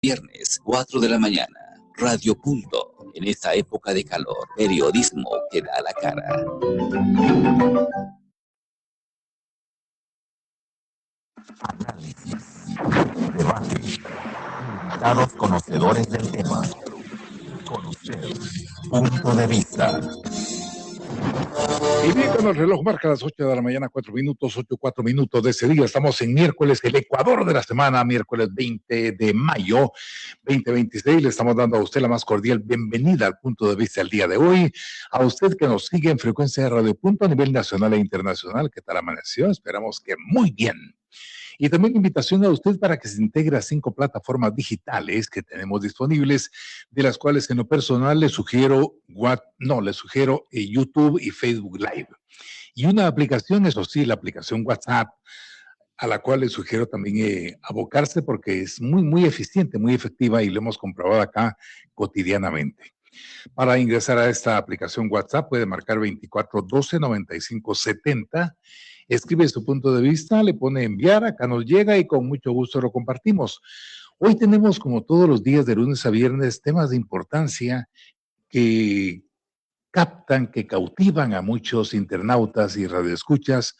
Viernes, 4 de la mañana. Radio Punto. En esta época de calor, periodismo que da la cara. Análisis, debate, invitados conocedores del tema. Conocer, punto de vista. Y bien, cuando el reloj marca las 8 de la mañana, 4 minutos, 4 minutos de ese día, estamos en miércoles, el Ecuador de la semana, miércoles 20 de mayo 2026. Le estamos dando a usted la más cordial bienvenida al punto de vista del día de hoy. A usted que nos sigue en frecuencia de Radio Punto a nivel nacional e internacional, ¿qué tal amaneció? Esperamos que muy bien. Y también invitación a usted para que se integre a 5 plataformas digitales que tenemos disponibles, de las cuales en lo personal le sugiero YouTube y Facebook Live. Y una aplicación, eso sí, la aplicación WhatsApp, a la cual le sugiero también abocarse porque es muy, muy eficiente, muy efectiva y lo hemos comprobado acá cotidianamente. Para ingresar a esta aplicación WhatsApp puede marcar 2412-9570, escribe su punto de vista, le pone enviar, acá nos llega y con mucho gusto lo compartimos. Hoy tenemos, como todos los días de lunes a viernes, temas de importancia que captan, que cautivan a muchos internautas y radioescuchas,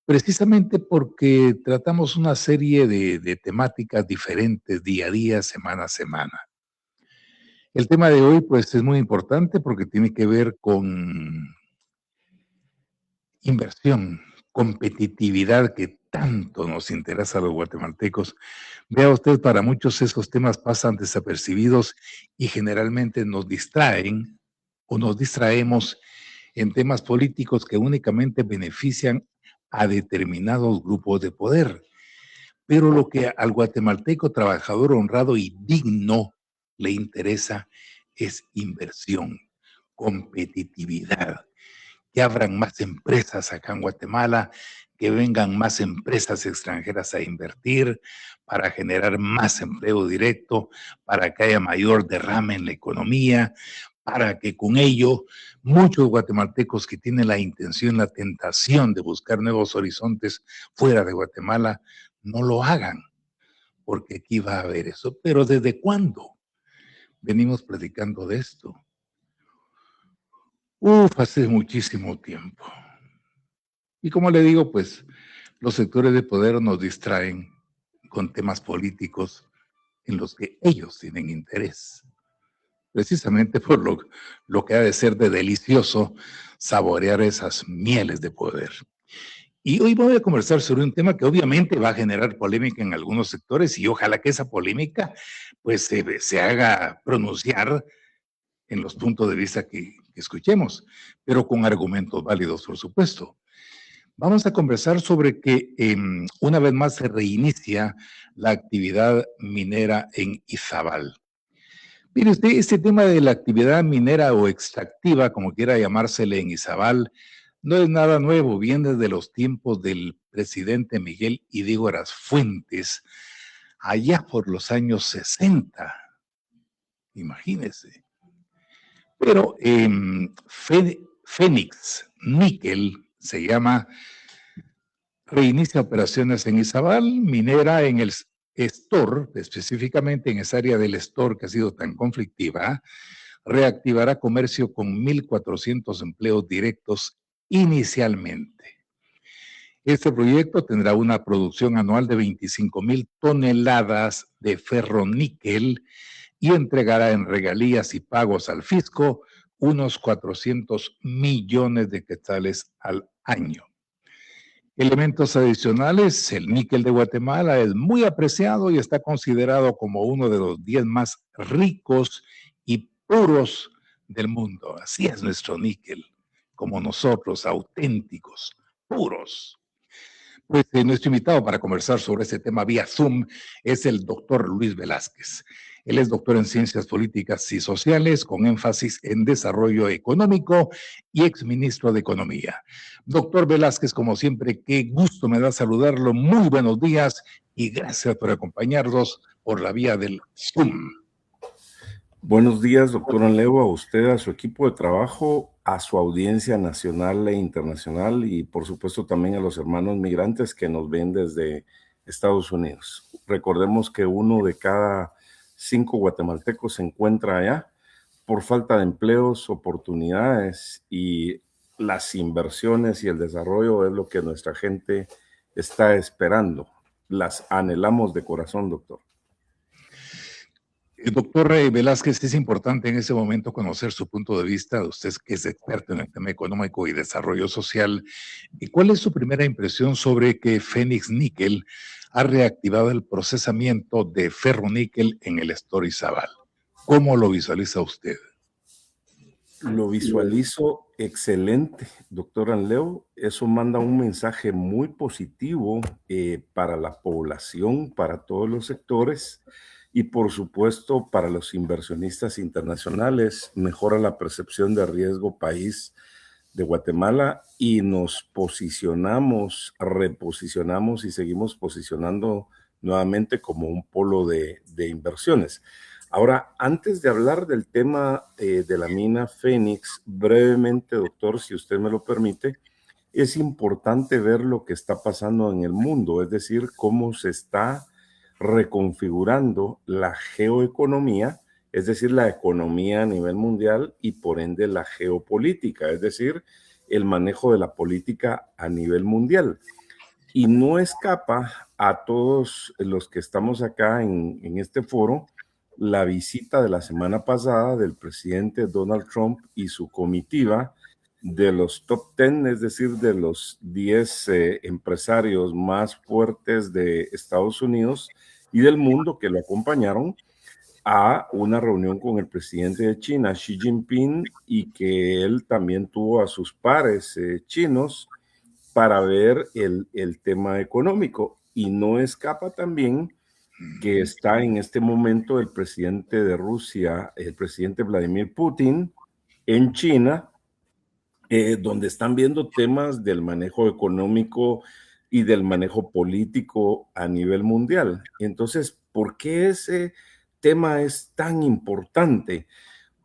precisamente porque tratamos una serie de temáticas diferentes día a día, semana a semana. El tema de hoy, pues, es muy importante porque tiene que ver con inversión, competitividad que tanto nos interesa a los guatemaltecos. Vea usted, para muchos esos temas pasan desapercibidos y generalmente nos distraen o nos distraemos en temas políticos que únicamente benefician a determinados grupos de poder. Pero lo que al guatemalteco trabajador honrado y digno le interesa es inversión, competitividad, que abran más empresas acá en Guatemala, que vengan más empresas extranjeras a invertir para generar más empleo directo, para que haya mayor derrame en la economía, para que con ello muchos guatemaltecos que tienen la intención, la tentación de buscar nuevos horizontes fuera de Guatemala, no lo hagan, porque aquí va a haber eso. Pero ¿desde cuándo venimos predicando de esto? Hace muchísimo tiempo. Y como le digo, pues los sectores de poder nos distraen con temas políticos en los que ellos tienen interés, precisamente por lo que ha de ser de delicioso saborear esas mieles de poder. Y hoy voy a conversar sobre un tema que obviamente va a generar polémica en algunos sectores y ojalá que esa polémica pues se haga pronunciar en los puntos de vista que escuchemos, pero con argumentos válidos, por supuesto. Vamos a conversar sobre que una vez más se reinicia la actividad minera en Izabal. Mire usted, este tema de la actividad minera o extractiva, como quiera llamársele en Izabal, no es nada nuevo, viene desde los tiempos del presidente Miguel Idígoras Fuentes, allá por los años 60, imagínese. Pero Fénix Níquel se llama, reinicia operaciones en Izabal, minera en el Estor, específicamente en esa área del Estor que ha sido tan conflictiva, reactivará comercio con 1,400 empleos directos inicialmente. Este proyecto tendrá una producción anual de 25,000 toneladas de ferroníquel y entregará en regalías y pagos al fisco unos 400 millones de quetzales al año. Elementos adicionales, el níquel de Guatemala es muy apreciado y está considerado como uno de los 10 más ricos y puros del mundo. Así es nuestro níquel, como nosotros, auténticos, puros. Pues nuestro invitado para conversar sobre este tema vía Zoom es el doctor Luis Velázquez. Él es doctor en Ciencias Políticas y Sociales con énfasis en Desarrollo Económico y exministro de Economía. Doctor Velázquez, como siempre, qué gusto me da saludarlo. Muy buenos días y gracias por acompañarnos por la vía del Zoom. Buenos días, doctor Anlevo, a usted, a su equipo de trabajo, a su audiencia nacional e internacional y por supuesto también a los hermanos migrantes que nos ven desde Estados Unidos. Recordemos que 1 de cada 5 guatemaltecos se encuentran allá por falta de empleos, oportunidades, y las inversiones y el desarrollo es lo que nuestra gente está esperando. Las anhelamos de corazón, doctor. Doctor Velázquez, es importante en ese momento conocer su punto de vista, usted que es experto en el tema económico y desarrollo social. ¿Y cuál es su primera impresión sobre que Fénix Níquel ha reactivado el procesamiento de ferroníquel en el Estor Izabal? ¿Cómo lo visualiza usted? Lo visualizo excelente, doctor Anleo. Eso manda un mensaje muy positivo para la población, para todos los sectores y por supuesto para los inversionistas internacionales. Mejora la percepción de riesgo país de Guatemala y nos posicionamos, reposicionamos y seguimos posicionando nuevamente como un polo de inversiones. Ahora, antes de hablar del tema de la mina Fénix, brevemente, doctor, si usted me lo permite, es importante ver lo que está pasando en el mundo, es decir, cómo se está reconfigurando la geoeconomía, es decir, la economía a nivel mundial y por ende la geopolítica, es decir, el manejo de la política a nivel mundial. Y no escapa a todos los que estamos acá en este foro la visita de la semana pasada del presidente Donald Trump y su comitiva de los top 10, es decir, de los 10 empresarios más fuertes de Estados Unidos y del mundo que lo acompañaron a una reunión con el presidente de China, Xi Jinping, y que él también tuvo a sus pares chinos para ver el tema económico. Y no escapa también que está en este momento el presidente de Rusia, el presidente Vladimir Putin, en China, donde están viendo temas del manejo económico y del manejo político a nivel mundial. Entonces, ¿por qué ese tema es tan importante?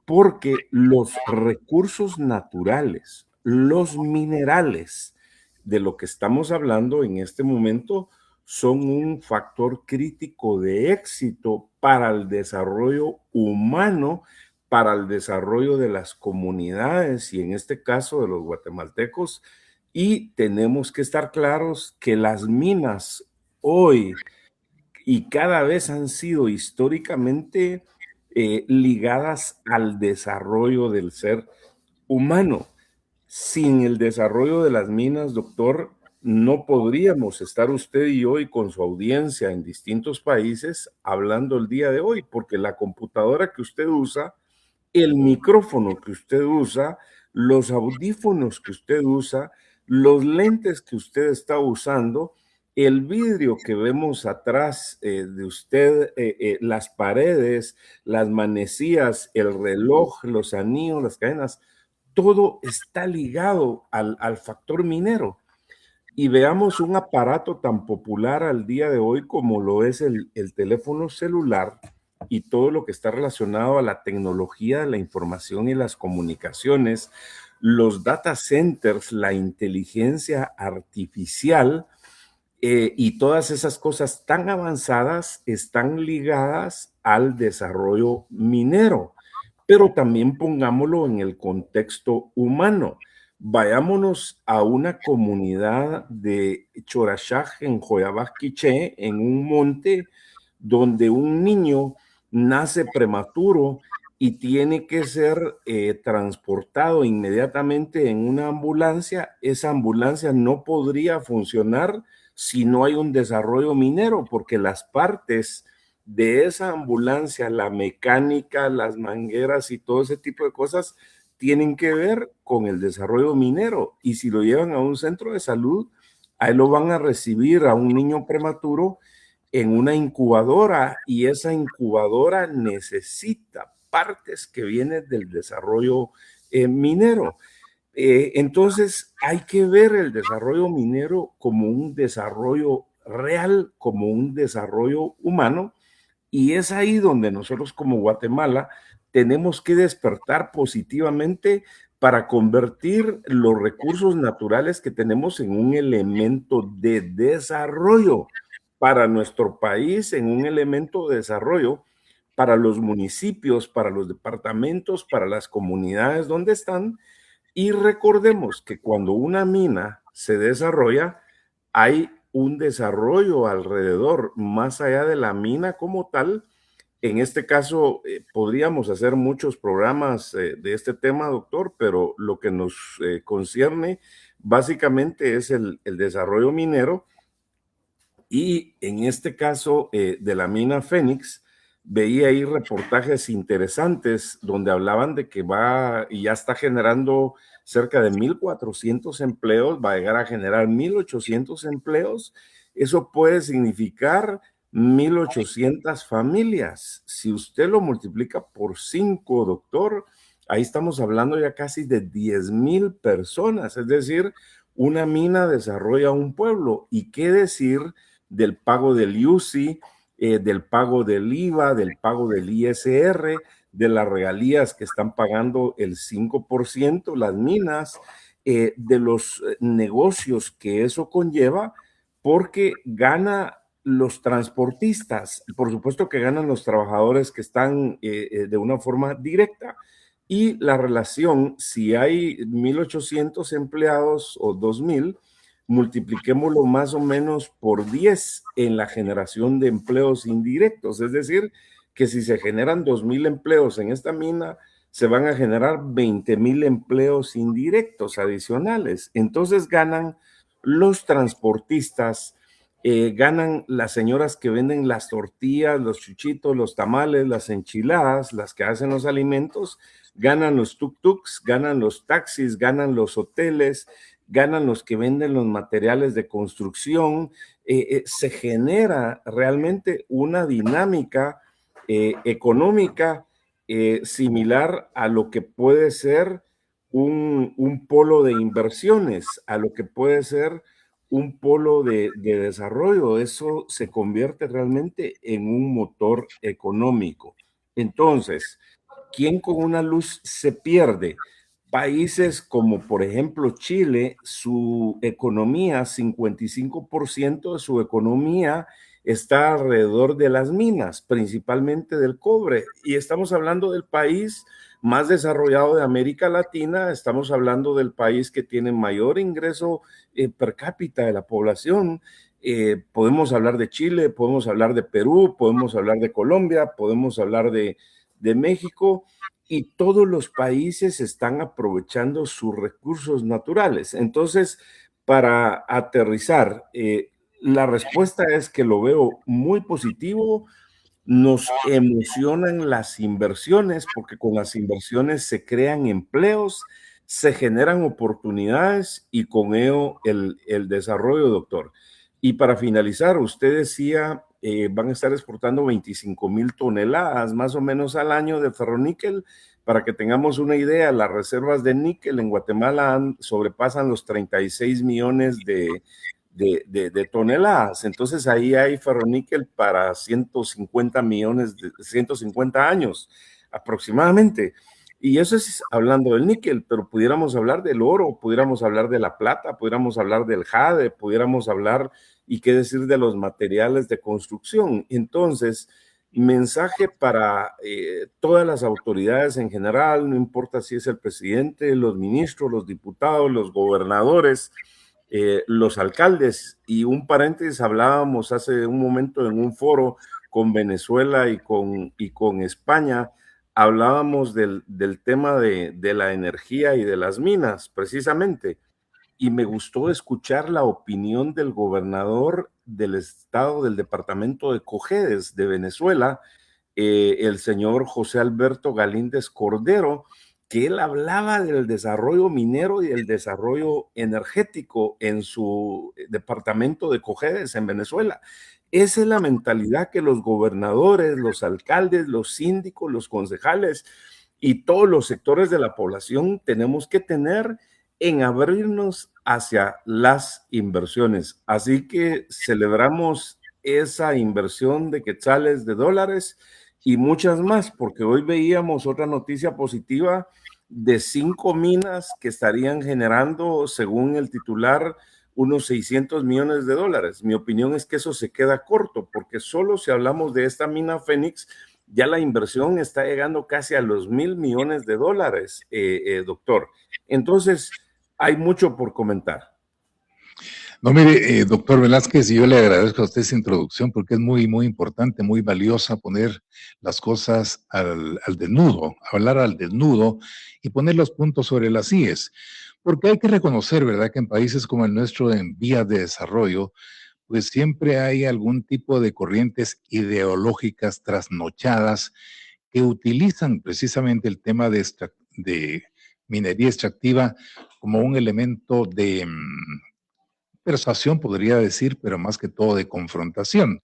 Porque los recursos naturales, los minerales de lo que estamos hablando en este momento son un factor crítico de éxito para el desarrollo humano, para el desarrollo de las comunidades y en este caso de los guatemaltecos. Y tenemos que estar claros que las minas hoy y cada vez han sido históricamente ligadas al desarrollo del ser humano. Sin el desarrollo de las minas, doctor, no podríamos estar usted y yo y con su audiencia en distintos países hablando el día de hoy, porque la computadora que usted usa, el micrófono que usted usa, los audífonos que usted usa, los lentes que usted está usando, el vidrio que vemos atrás de usted, las paredes, las manecillas, el reloj, los anillos, las cadenas, todo está ligado al factor minero. Y veamos un aparato tan popular al día de hoy como lo es el teléfono celular y todo lo que está relacionado a la tecnología, la información y las comunicaciones, los data centers, la inteligencia artificial y todas esas cosas tan avanzadas están ligadas al desarrollo minero. Pero también pongámoslo en el contexto humano. Vayámonos a una comunidad de Chorashaj en Joyabaj Quiché, en un monte donde un niño nace prematuro y tiene que ser transportado inmediatamente en una ambulancia. Esa ambulancia no podría funcionar si no hay un desarrollo minero, porque las partes de esa ambulancia, la mecánica, las mangueras y todo ese tipo de cosas tienen que ver con el desarrollo minero. Y si lo llevan a un centro de salud, ahí lo van a recibir a un niño prematuro en una incubadora y esa incubadora necesita partes que vienen del desarrollo minero. Entonces hay que ver el desarrollo minero como un desarrollo real, como un desarrollo humano, y es ahí donde nosotros como Guatemala tenemos que despertar positivamente para convertir los recursos naturales que tenemos en un elemento de desarrollo para nuestro país, en un elemento de desarrollo para los municipios, para los departamentos, para las comunidades donde están. Y recordemos que cuando una mina se desarrolla, hay un desarrollo alrededor, más allá de la mina como tal. En este caso, podríamos hacer muchos programas de este tema, doctor, pero lo que nos concierne básicamente es el desarrollo minero. Y en este caso de la mina Fénix, veía ahí reportajes interesantes donde hablaban de que va y ya está generando cerca de 1,400 empleos, va a llegar a generar 1,800 empleos. Eso puede significar 1,800 familias. Si usted lo multiplica por 5, doctor, ahí estamos hablando ya casi de 10,000 personas. Es decir, una mina desarrolla un pueblo. ¿Y qué decir del pago del IUCI, del pago del IVA, del pago del ISR, de las regalías que están pagando el 5% las minas, de los negocios que eso conlleva, porque gana los transportistas, por supuesto que ganan los trabajadores que están de una forma directa. Y la relación, si hay 1,800 empleados o 2,000, multipliquémoslo más o menos por 10 en la generación de empleos indirectos. Es decir, que si se generan 2,000 empleos en esta mina, se van a generar 20,000 empleos indirectos adicionales. Entonces ganan los transportistas, ganan las señoras que venden las tortillas, los chuchitos, los tamales, las enchiladas, las que hacen los alimentos, ganan los tuk-tuks, ganan los taxis, ganan los hoteles, ganan los que venden los materiales de construcción. Se genera realmente una dinámica económica similar a lo que puede ser un polo de inversiones, a lo que puede ser un polo de desarrollo. Eso se convierte realmente en un motor económico. Entonces, ¿quién con una luz se pierde? Países como por ejemplo Chile, su economía, 55% de su economía está alrededor de las minas, principalmente del cobre. Y estamos hablando del país más desarrollado de América Latina, estamos hablando del país que tiene mayor ingreso per cápita de la población. Podemos hablar de Chile, podemos hablar de Perú, podemos hablar de Colombia, podemos hablar de México, y todos los países están aprovechando sus recursos naturales. Entonces, para aterrizar, la respuesta es que lo veo muy positivo. Nos emocionan las inversiones porque con las inversiones se crean empleos, se generan oportunidades y con ello el desarrollo, doctor. Y para finalizar, usted decía, van a estar exportando 25,000 toneladas más o menos al año de ferroníquel. Para que tengamos una idea, las reservas de níquel en Guatemala sobrepasan los 36 millones de toneladas. Entonces ahí hay ferroníquel para 150 millones, 150 años aproximadamente. Y eso es hablando del níquel, pero pudiéramos hablar del oro, pudiéramos hablar de la plata, pudiéramos hablar del jade, pudiéramos hablar y qué decir de los materiales de construcción. Entonces, mensaje para todas las autoridades en general, no importa si es el presidente, los ministros, los diputados, los gobernadores, los alcaldes. Y un paréntesis, hablábamos hace un momento en un foro con Venezuela y con España, hablábamos del tema de la energía y de las minas, precisamente. Y me gustó escuchar la opinión del gobernador del estado, del departamento de Cojedes de Venezuela, el señor José Alberto Galíndez Cordero, que él hablaba del desarrollo minero y el desarrollo energético en su departamento de Cojedes en Venezuela. Esa es la mentalidad que los gobernadores, los alcaldes, los síndicos, los concejales y todos los sectores de la población tenemos que tener en abrirnos hacia las inversiones. Así que celebramos esa inversión de quetzales, de dólares y muchas más, porque hoy veíamos otra noticia positiva de 5 minas que estarían generando, según el titular, unos 600 millones de dólares. Mi opinión es que eso se queda corto, porque solo si hablamos de esta mina Fénix, ya la inversión está llegando casi a los $1,000 millones, doctor. Entonces, hay mucho por comentar. No, mire, doctor Velázquez, yo le agradezco a usted esa introducción porque es muy, muy importante, muy valiosa poner las cosas al desnudo, hablar al desnudo y poner los puntos sobre las íes. Porque hay que reconocer, ¿verdad?, que en países como el nuestro, en vías de desarrollo, pues siempre hay algún tipo de corrientes ideológicas trasnochadas que utilizan precisamente el tema de minería extractiva como un elemento de persuasión, podría decir, pero más que todo de confrontación.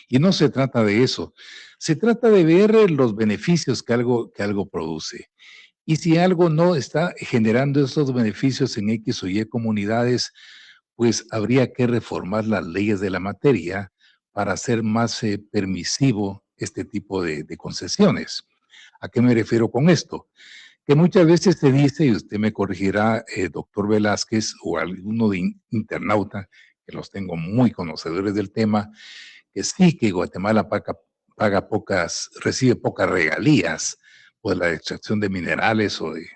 Y no se trata de eso. Se trata de ver los beneficios que algo produce. Y si algo no está generando esos beneficios en X o Y comunidades, pues habría que reformar las leyes de la materia para hacer más permisivo este tipo de concesiones. ¿A qué me refiero con esto? Que muchas veces se dice, y usted me corregirá, doctor Velázquez, o alguno de internauta, que los tengo muy conocedores del tema, que sí, que Guatemala recibe pocas regalías por la extracción de minerales o de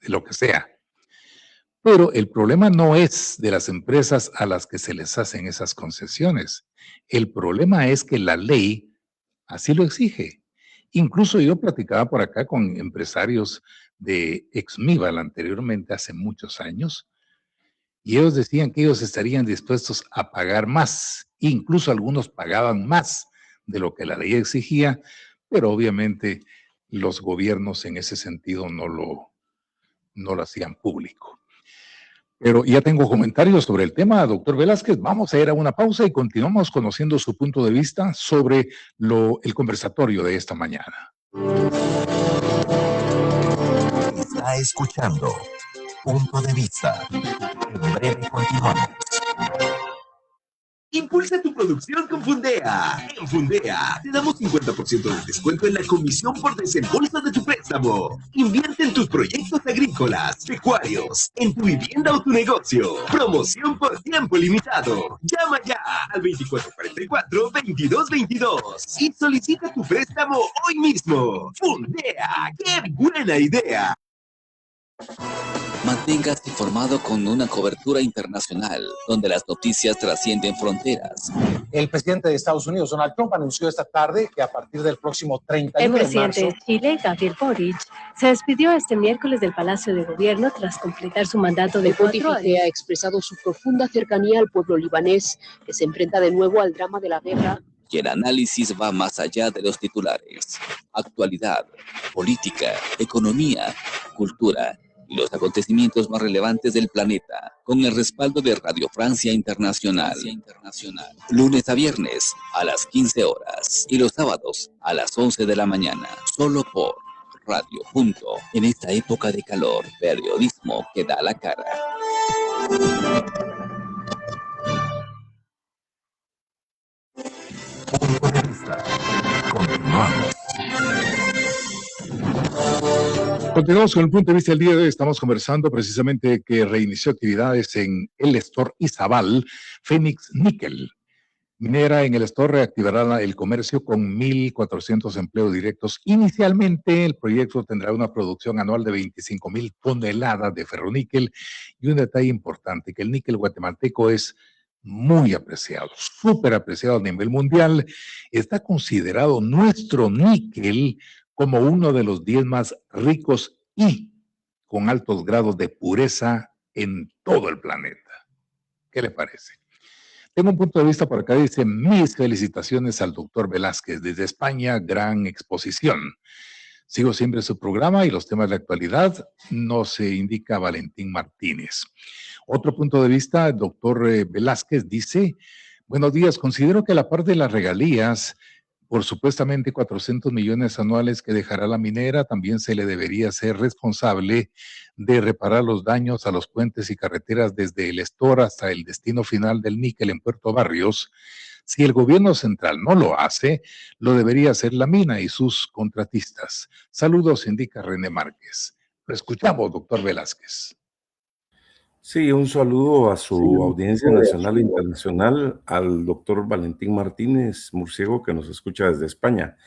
lo que sea. Pero el problema no es de las empresas a las que se les hacen esas concesiones. El problema es que la ley así lo exige. Incluso yo platicaba por acá con empresarios de Exmival anteriormente, hace muchos años, y ellos decían que ellos estarían dispuestos a pagar más. Incluso algunos pagaban más de lo que la ley exigía, pero obviamente los gobiernos en ese sentido no lo hacían público. Pero ya tengo comentarios sobre el tema, doctor Velázquez. Vamos a ir a una pausa y continuamos conociendo su punto de vista sobre el conversatorio de esta mañana. Está escuchando Punto de Vista. En breve continuamos. Impulsa tu producción con Fundea. En Fundea te damos 50% de descuento en la comisión por desembolso de tu préstamo. Invierte en tus proyectos agrícolas, pecuarios, en tu vivienda o tu negocio. Promoción por tiempo limitado. Llama ya al 2444-2222 y solicita tu préstamo hoy mismo. Fundea, ¡qué buena idea! Manténgase informado con una cobertura internacional, donde las noticias trascienden fronteras. El presidente de Estados Unidos, Donald Trump, anunció esta tarde que a partir del próximo 31 de marzo... El presidente de Chile, Gabriel Boric, se despidió este miércoles del Palacio de Gobierno tras completar su mandato de 4 años. El ha expresado su profunda cercanía al pueblo libanés, que se enfrenta de nuevo al drama de la guerra. Y el análisis va más allá de los titulares. Actualidad, política, economía, cultura y los acontecimientos más relevantes del planeta, con el respaldo de Radio Francia Internacional. Lunes a viernes a las 15 horas y los sábados a las 11 de la mañana, solo por Radio Punto. En esta época de calor, periodismo que da la cara. Punto de Vista. Continuamos. Continuamos con el punto de vista del día de hoy. Estamos conversando precisamente que reinició actividades en el Store Izabal, Phoenix Nickel. Minera en el Store reactivará el comercio con 1,400 empleos directos. Inicialmente, el proyecto tendrá una producción anual de 25,000 toneladas de ferroníquel. Y un detalle importante, que el níquel guatemalteco es muy apreciado, súper apreciado a nivel mundial. Está considerado nuestro níquel como uno de los 10 más ricos y con altos grados de pureza en todo el planeta. ¿Qué le parece? Tengo un punto de vista por acá, dice: mis felicitaciones al doctor Velázquez desde España, gran exposición. Sigo siempre su programa y los temas de actualidad, nos indica Valentín Martínez. Otro punto de vista, el doctor Velázquez dice: buenos días, considero que la parte de las regalías por supuestamente 400 millones anuales que dejará la minera, también se le debería ser responsable de reparar los daños a los puentes y carreteras desde el Store hasta el destino final del níquel en Puerto Barrios. Si el gobierno central no lo hace, lo debería hacer la mina y sus contratistas. Saludos, indica René Márquez. Lo escuchamos, doctor Velázquez. Sí, un saludo a su audiencia nacional e internacional, al doctor Valentín Martínez Murciego, que nos escucha desde España.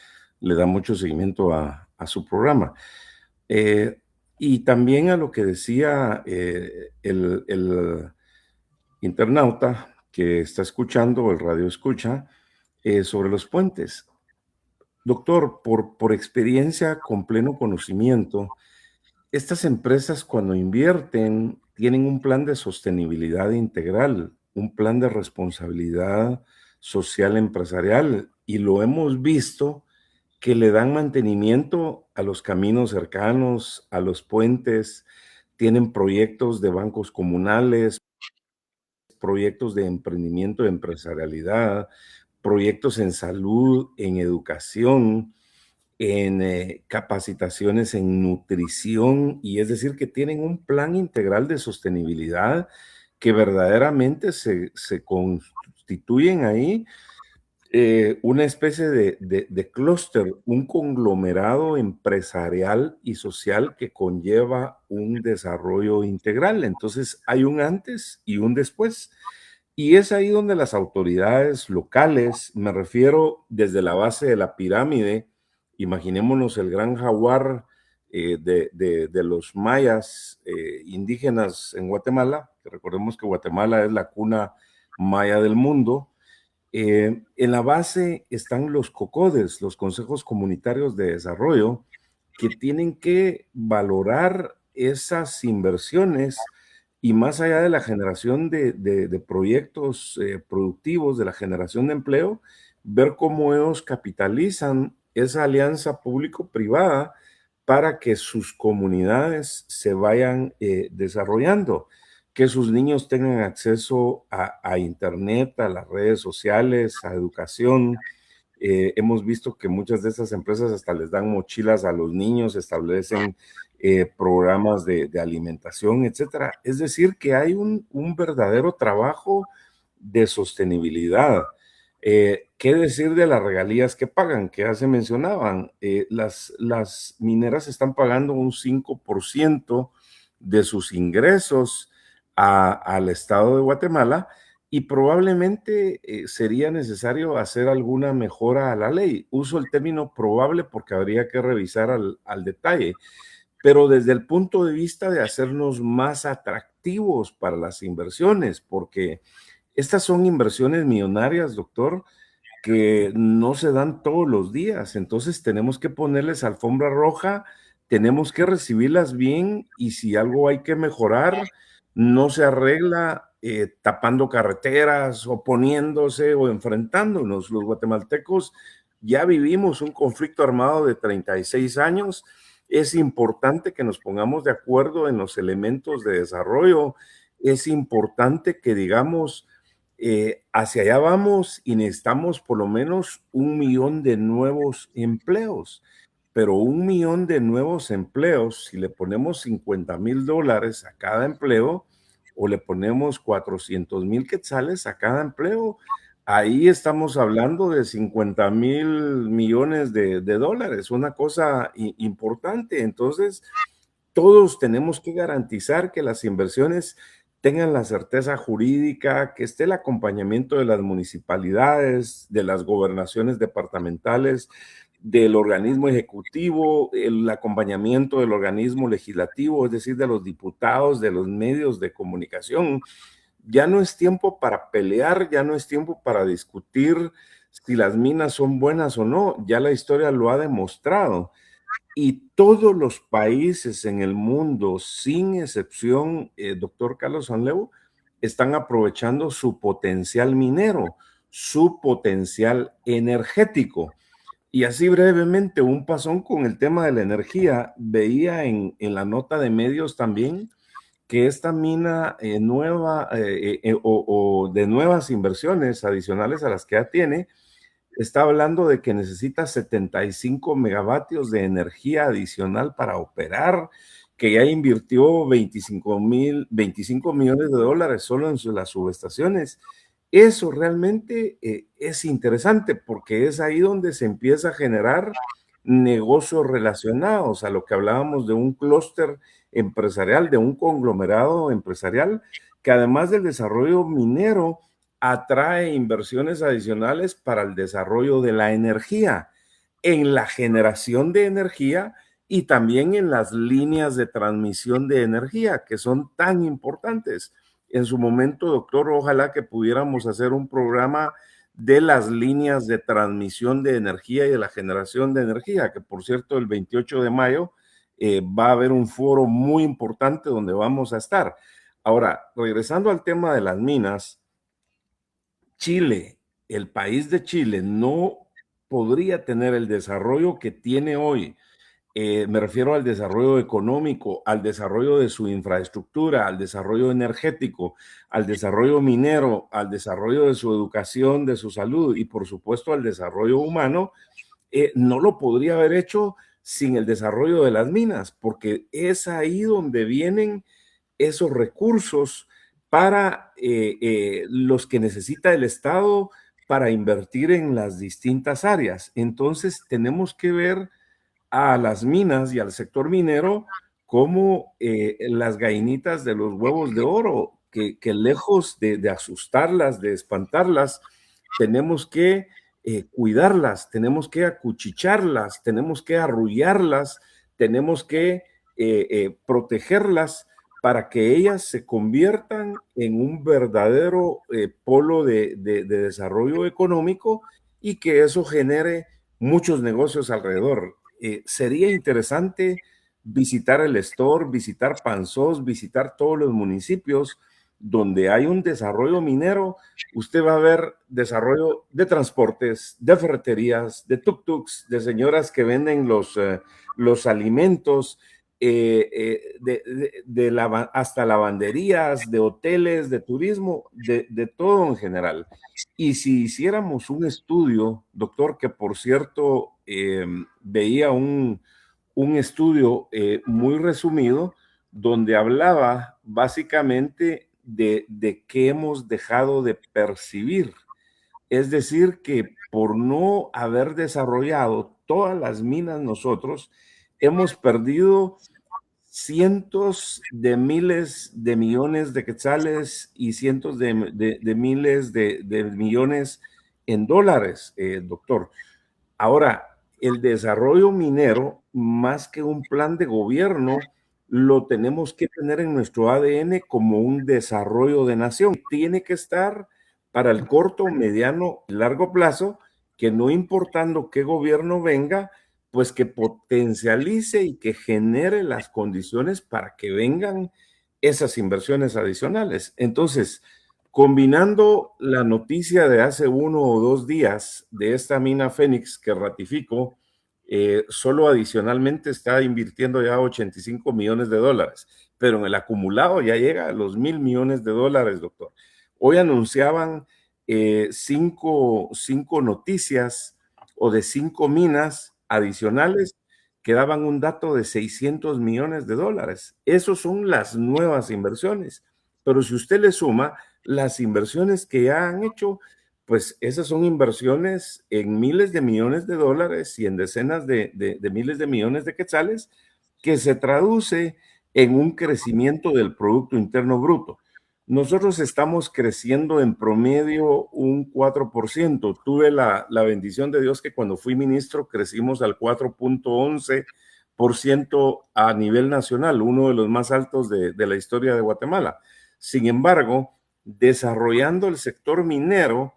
le da mucho seguimiento a su programa. Y también a lo que decía el internauta que está escuchando, el radio escucha, sobre los puentes. Doctor, por experiencia con pleno conocimiento, estas empresas cuando invierten tienen un plan de sostenibilidad integral, un plan de responsabilidad social empresarial, y lo hemos visto que le dan mantenimiento a los caminos cercanos, a los puentes, tienen proyectos de bancos comunales, proyectos de emprendimiento, de empresarialidad, proyectos en salud, en educación, en capacitaciones en nutrición, y es decir, que tienen un plan integral de sostenibilidad que verdaderamente se constituyen ahí una especie de clúster, un conglomerado empresarial y social que conlleva un desarrollo integral. Entonces hay un antes y un después. Y es ahí donde las autoridades locales, me refiero desde la base de la pirámide, imaginémonos el gran jaguar de los mayas indígenas en Guatemala, que recordemos que Guatemala es la cuna maya del mundo. En la base están los COCODES, los consejos comunitarios de desarrollo, que tienen que valorar esas inversiones y más allá de la generación de proyectos productivos, de la generación de empleo, ver cómo ellos capitalizan esa alianza público-privada para que sus comunidades se vayan desarrollando, que sus niños tengan acceso a Internet, a las redes sociales, a educación. Hemos visto que muchas de estas empresas hasta les dan mochilas a los niños, establecen programas de alimentación, etcétera. Es decir, que hay un verdadero trabajo de sostenibilidad. ¿Qué decir de las regalías que pagan? Que ya se mencionaban. Las mineras están pagando un 5% de sus ingresos al Estado de Guatemala, y probablemente sería necesario hacer alguna mejora a la ley. Uso el término probable porque habría que revisar al detalle, pero desde el punto de vista de hacernos más atractivos para las inversiones, porque estas son inversiones millonarias, doctor, que no se dan todos los días. Entonces tenemos que ponerles alfombra roja, tenemos que recibirlas bien, y si algo hay que mejorar, no se arregla tapando carreteras, oponiéndose o enfrentándonos. Los guatemaltecos ya vivimos un conflicto armado de 36 años. Es importante que nos pongamos de acuerdo en los elementos de desarrollo. Es importante que digamos, hacia allá vamos y necesitamos por lo menos 1,000,000 de nuevos empleos. Pero 1,000,000 de nuevos empleos, si le ponemos $50,000 a cada empleo o le ponemos 400,000 quetzales a cada empleo, ahí estamos hablando de 50,000,000,000 de dólares, una cosa importante. Entonces, todos tenemos que garantizar que las inversiones tengan la certeza jurídica, que esté el acompañamiento de las municipalidades, de las gobernaciones departamentales, del organismo ejecutivo, el acompañamiento del organismo legislativo, es decir, de los diputados, de los medios de comunicación. Ya no es tiempo para pelear, ya no es tiempo para discutir si las minas son buenas o no, ya la historia lo ha demostrado. Y todos los países en el mundo, sin excepción, doctor Carlos Sanleu, están aprovechando su potencial minero, su potencial energético. Y así brevemente, un pasón con el tema de la energía. Veía en la nota de medios también que esta mina nueva o de nuevas inversiones adicionales a las que ya tiene, está hablando de que necesita 75 megavatios de energía adicional para operar, que ya invirtió 25 millones de dólares solo en las subestaciones. Eso realmente es interesante porque es ahí donde se empieza a generar negocios relacionados a lo que hablábamos de un clúster empresarial, de un conglomerado empresarial, que además del desarrollo minero, atrae inversiones adicionales para el desarrollo de la energía. en la generación de energía y también en las líneas de transmisión de energía, que son tan importantes. En su momento, doctor, ojalá que pudiéramos hacer un programa de las líneas de transmisión de energía y de la generación de energía, que por cierto, el 28 de mayo va a haber un foro muy importante donde vamos a estar. Ahora, regresando al tema de las minas, Chile, el país de Chile, no podría tener el desarrollo que tiene hoy. Me refiero al desarrollo económico, al desarrollo de su infraestructura, al desarrollo energético, al desarrollo minero, al desarrollo de su educación, de su salud y por supuesto al desarrollo humano. No lo podría haber hecho sin el desarrollo de las minas, porque es ahí donde vienen esos recursos para los que necesita el Estado para invertir en las distintas áreas. Entonces tenemos que ver a las minas y al sector minero como las gallinitas de los huevos de oro, que lejos de asustarlas, de espantarlas, tenemos que cuidarlas, tenemos que acuchicharlas, tenemos que arrullarlas, tenemos que protegerlas para que ellas se conviertan en un verdadero polo de desarrollo económico y que eso genere muchos negocios alrededor. Sería interesante visitar el store, visitar Panzós, visitar todos los municipios donde hay un desarrollo minero. Usted va a ver desarrollo de transportes, de ferreterías, de tuk-tuks, de señoras que venden los alimentos, hasta lavanderías, de hoteles, de turismo, de todo en general. Y si hiciéramos un estudio, doctor, que por cierto veía un estudio muy resumido donde hablaba básicamente de qué hemos dejado de percibir. Es decir, que por no haber desarrollado todas las minas nosotros, hemos perdido cientos de miles de millones de quetzales y cientos de miles de millones en dólares, doctor. Ahora, el desarrollo minero, más que un plan de gobierno, lo tenemos que tener en nuestro ADN como un desarrollo de nación. Tiene que estar para el corto, mediano y largo plazo, que no importando qué gobierno venga, pues que potencialice y que genere las condiciones para que vengan esas inversiones adicionales. Entonces, combinando la noticia de hace 1 o 2 días de esta mina Fénix que ratifico, solo adicionalmente está invirtiendo ya 85 millones de dólares, pero en el acumulado ya llega a los 1,000 millones de dólares, doctor. Hoy anunciaban 5 noticias o de 5 minas adicionales que daban un dato de 600 millones de dólares. Esas son las nuevas inversiones. Pero si usted le suma las inversiones que ya han hecho, pues esas son inversiones en miles de millones de dólares y en decenas de miles de millones de quetzales, que se traduce en un crecimiento del Producto Interno Bruto. Nosotros estamos creciendo en promedio un 4%. Tuve la bendición de Dios que cuando fui ministro crecimos al 4.11% a nivel nacional, uno de los más altos de la historia de Guatemala. Sin embargo, desarrollando el sector minero,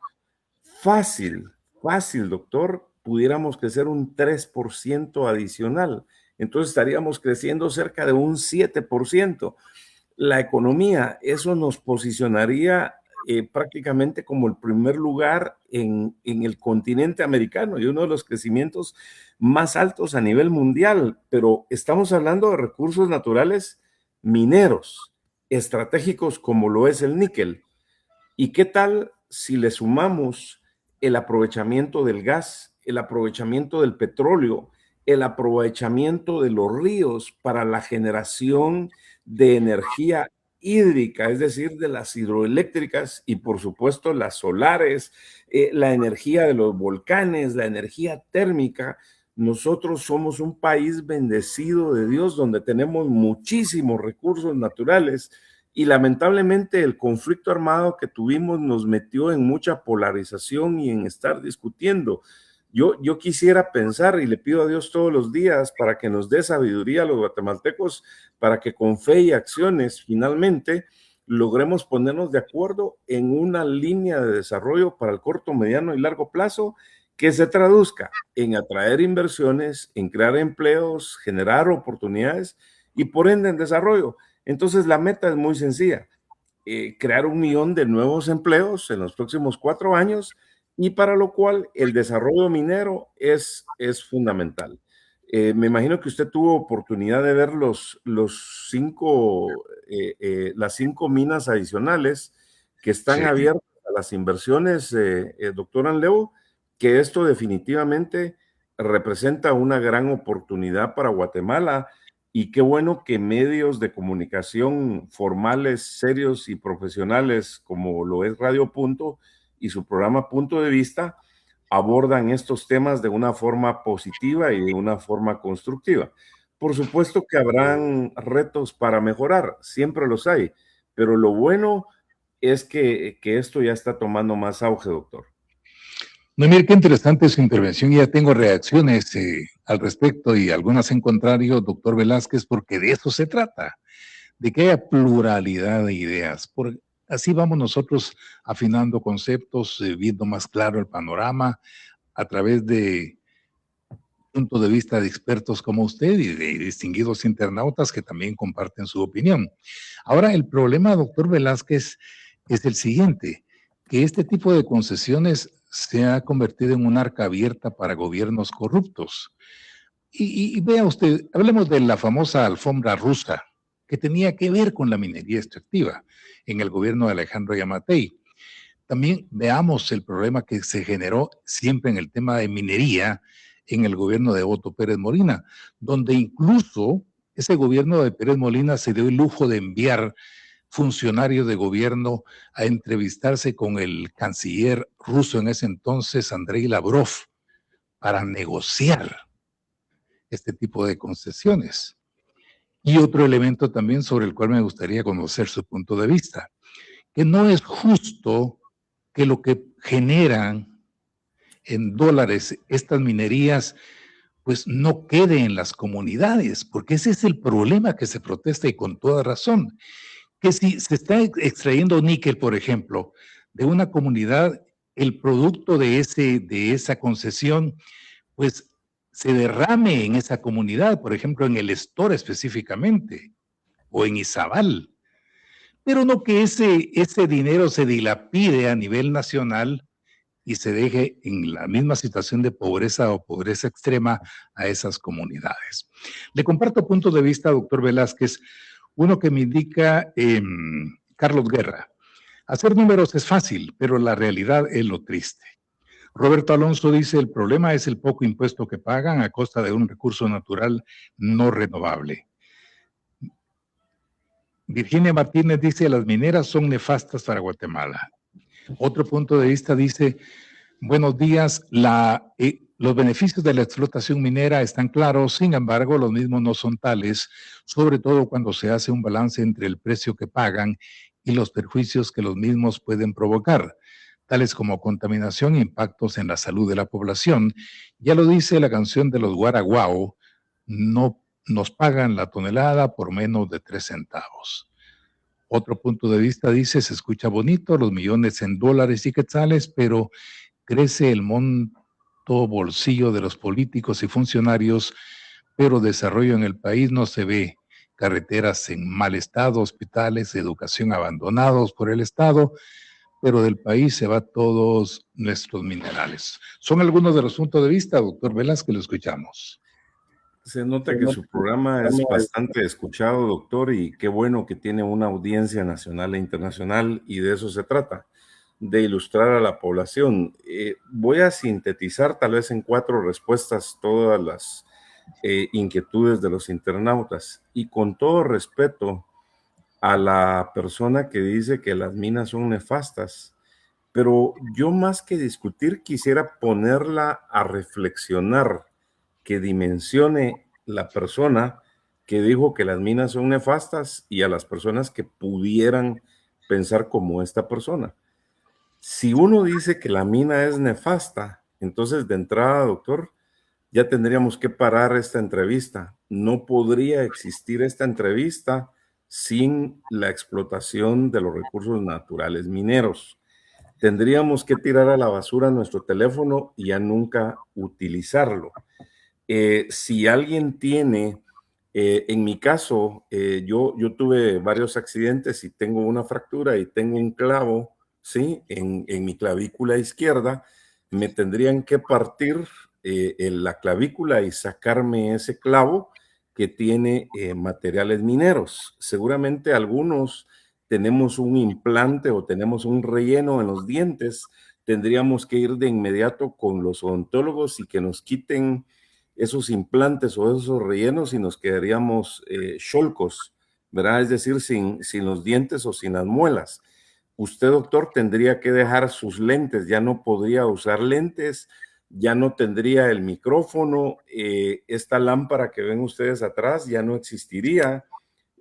fácil, doctor, pudiéramos crecer un 3% adicional. Entonces estaríamos creciendo cerca de un 7%. La economía, eso nos posicionaría prácticamente como el primer lugar en el continente americano y uno de los crecimientos más altos a nivel mundial, pero estamos hablando de recursos naturales mineros, estratégicos como lo es el níquel. ¿Y qué tal si le sumamos el aprovechamiento del gas, el aprovechamiento del petróleo, el aprovechamiento de los ríos para la generación de energía hídrica, es decir, de las hidroeléctricas y por supuesto las solares, la energía de los volcanes, la energía térmica? Nosotros somos un país bendecido de Dios donde tenemos muchísimos recursos naturales y lamentablemente el conflicto armado que tuvimos nos metió en mucha polarización y en estar discutiendo. Yo quisiera pensar y le pido a Dios todos los días para que nos dé sabiduría a los guatemaltecos, para que con fe y acciones finalmente logremos ponernos de acuerdo en una línea de desarrollo para el corto, mediano y largo plazo que se traduzca en atraer inversiones, en crear empleos, generar oportunidades y por ende en desarrollo. Entonces la meta es muy sencilla, crear 1 millón de nuevos empleos en los próximos 4 años y para lo cual el desarrollo minero es fundamental. Me imagino que usted tuvo oportunidad de ver las 5 minas adicionales que están Sí. abiertas a las inversiones, doctor Anleu, que esto definitivamente representa una gran oportunidad para Guatemala y qué bueno que medios de comunicación formales, serios y profesionales como lo es Radio Punto y su programa Punto de Vista abordan estos temas de una forma positiva y de una forma constructiva. Por supuesto que habrán retos para mejorar, siempre los hay, pero lo bueno es que esto ya está tomando más auge, doctor. No, mire, qué interesante su intervención. Ya tengo reacciones al respecto y algunas en contrario, doctor Velázquez, porque de eso se trata, de que haya pluralidad de ideas. Así vamos nosotros afinando conceptos, viendo más claro el panorama a través de punto de vista de expertos como usted y de distinguidos internautas que también comparten su opinión. Ahora, el problema, doctor Velázquez, es el siguiente, que este tipo de concesiones se ha convertido en un arca abierta para gobiernos corruptos. Y vea usted, hablemos de la famosa alfombra rusa, que tenía que ver con la minería extractiva en el gobierno de Alejandro Yamatei. También veamos el problema que se generó siempre en el tema de minería en el gobierno de Otto Pérez Molina, donde incluso ese gobierno de Pérez Molina se dio el lujo de enviar funcionarios de gobierno a entrevistarse con el canciller ruso en ese entonces, Andrei Lavrov, para negociar este tipo de concesiones. Y otro elemento también sobre el cual me gustaría conocer su punto de vista, que no es justo que lo que generan en dólares estas minerías pues no quede en las comunidades, porque ese es el problema que se protesta y con toda razón, que si se está extrayendo níquel, por ejemplo, de una comunidad, el producto de esa concesión, pues se derrame en esa comunidad, por ejemplo, en el Estor específicamente, o en Izabal, pero no que ese dinero se dilapide a nivel nacional y se deje en la misma situación de pobreza o pobreza extrema a esas comunidades. Le comparto puntos de vista, doctor Velázquez, uno que me indica Carlos Guerra. Hacer números es fácil, pero la realidad es lo triste. Roberto Alonso dice, el problema es el poco impuesto que pagan a costa de un recurso natural no renovable. Virginia Martínez dice, las mineras son nefastas para Guatemala. Otro punto de vista dice, buenos días, los beneficios de la explotación minera están claros, sin embargo, los mismos no son tales, sobre todo cuando se hace un balance entre el precio que pagan y los perjuicios que los mismos pueden provocar, tales como contaminación e impactos en la salud de la población. Ya lo dice la canción de los Guaraguao, no nos pagan la tonelada por menos de 3 centavos. Otro punto de vista dice, se escucha bonito, los millones en dólares y quetzales, pero crece el monto bolsillo de los políticos y funcionarios, pero desarrollo en el país no se ve. Carreteras en mal estado, hospitales, educación abandonados por el Estado, pero del país se va todos nuestros minerales. Son algunos de los puntos de vista, doctor Velázquez, lo escuchamos. Se nota que su programa es bastante escuchado, doctor, y qué bueno que tiene una audiencia nacional e internacional, y de eso se trata, de ilustrar a la población. Voy a sintetizar tal vez en 4 respuestas todas las inquietudes de los internautas, y con todo respeto a la persona que dice que las minas son nefastas, pero yo más que discutir quisiera ponerla a reflexionar, que dimensione la persona que dijo que las minas son nefastas y a las personas que pudieran pensar como esta persona. Si uno dice que la mina es nefasta, Entonces, de entrada, doctor, ya tendríamos que parar esta entrevista. No podría existir esta entrevista sin la explotación de los recursos naturales mineros. Tendríamos que tirar a la basura nuestro teléfono y ya nunca utilizarlo. Si alguien tiene, en mi caso, yo tuve varios accidentes y tengo una fractura y tengo un clavo, ¿sí? En mi clavícula izquierda, me tendrían que partir en la clavícula y sacarme ese clavo que tiene materiales mineros. Seguramente algunos tenemos un implante o tenemos un relleno en los dientes, tendríamos que ir de inmediato con los odontólogos y que nos quiten esos implantes o esos rellenos y nos quedaríamos cholcos, ¿verdad? Es decir, sin los dientes o sin las muelas. Usted, doctor, tendría que dejar sus lentes, ya no podría usar lentes, ya no tendría el micrófono, esta lámpara que ven ustedes atrás ya no existiría.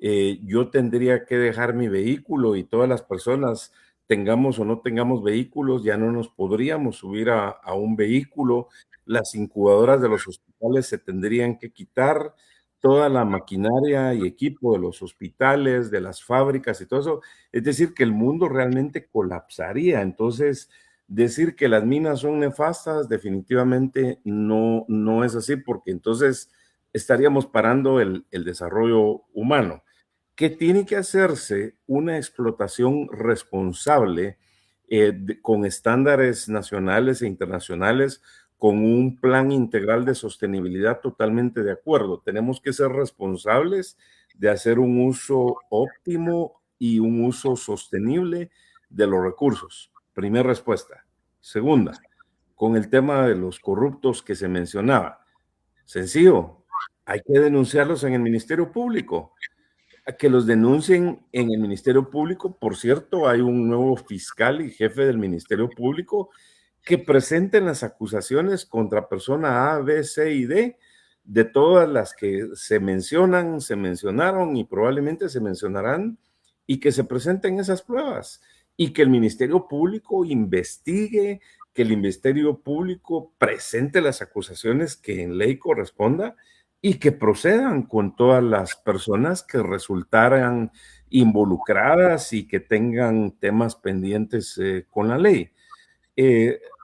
Yo tendría que dejar mi vehículo y todas las personas, tengamos o no tengamos vehículos, ya no nos podríamos subir a un vehículo. Las incubadoras de los hospitales se tendrían que quitar, toda la maquinaria y equipo de los hospitales, de las fábricas y todo eso. Es decir, que el mundo realmente colapsaría. Entonces, decir que las minas son nefastas definitivamente no es así, porque entonces estaríamos parando el desarrollo humano. Que tiene que hacerse una explotación responsable con estándares nacionales e internacionales, con un plan integral de sostenibilidad. Totalmente de acuerdo. Tenemos que ser responsables de hacer un uso óptimo y un uso sostenible de los recursos. Primera respuesta. Segunda, con el tema de los corruptos que se mencionaba. Sencillo, hay que denunciarlos en el Ministerio Público. A que los denuncien en el Ministerio Público. Por cierto, hay un nuevo fiscal y jefe del Ministerio Público que presenten las acusaciones contra persona A, B, C y D, de todas las que se mencionan, se mencionaron y probablemente se mencionarán, y que se presenten esas pruebas y que el Ministerio Público investigue, que el Ministerio Público presente las acusaciones que en ley corresponda y que procedan con todas las personas que resultaran involucradas y que tengan temas pendientes con la ley.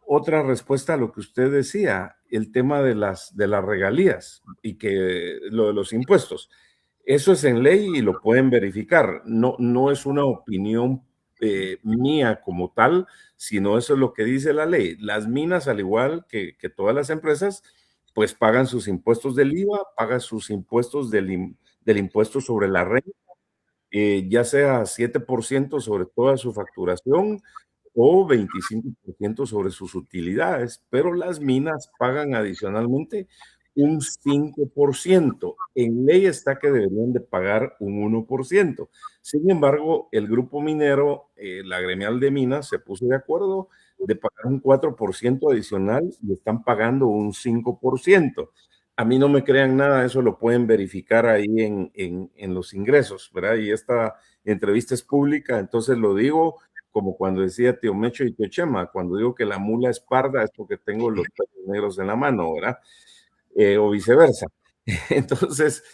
Otra respuesta a lo que usted decía, el tema de las regalías y que lo de los impuestos. Eso es en ley y lo pueden verificar. No es una opinión mía como tal, sino eso es lo que dice la ley. Las minas, al igual que todas las empresas, pues pagan sus impuestos del IVA, pagan sus impuestos del impuesto sobre la renta, ya sea 7% sobre toda su facturación o 25% sobre sus utilidades, pero las minas pagan adicionalmente un 5%. En ley está que deberían de pagar un 1%. Sin embargo, el grupo minero, la gremial de minas, se puso de acuerdo de pagar un 4% adicional y están pagando un 5%. A mí no me crean nada, eso lo pueden verificar ahí en los ingresos, ¿verdad? Y esta entrevista es pública, entonces lo digo como cuando decía tío Mecho y tío Chema, cuando digo que la mula es parda es porque tengo los pelos negros en la mano, ¿verdad? O viceversa. Entonces,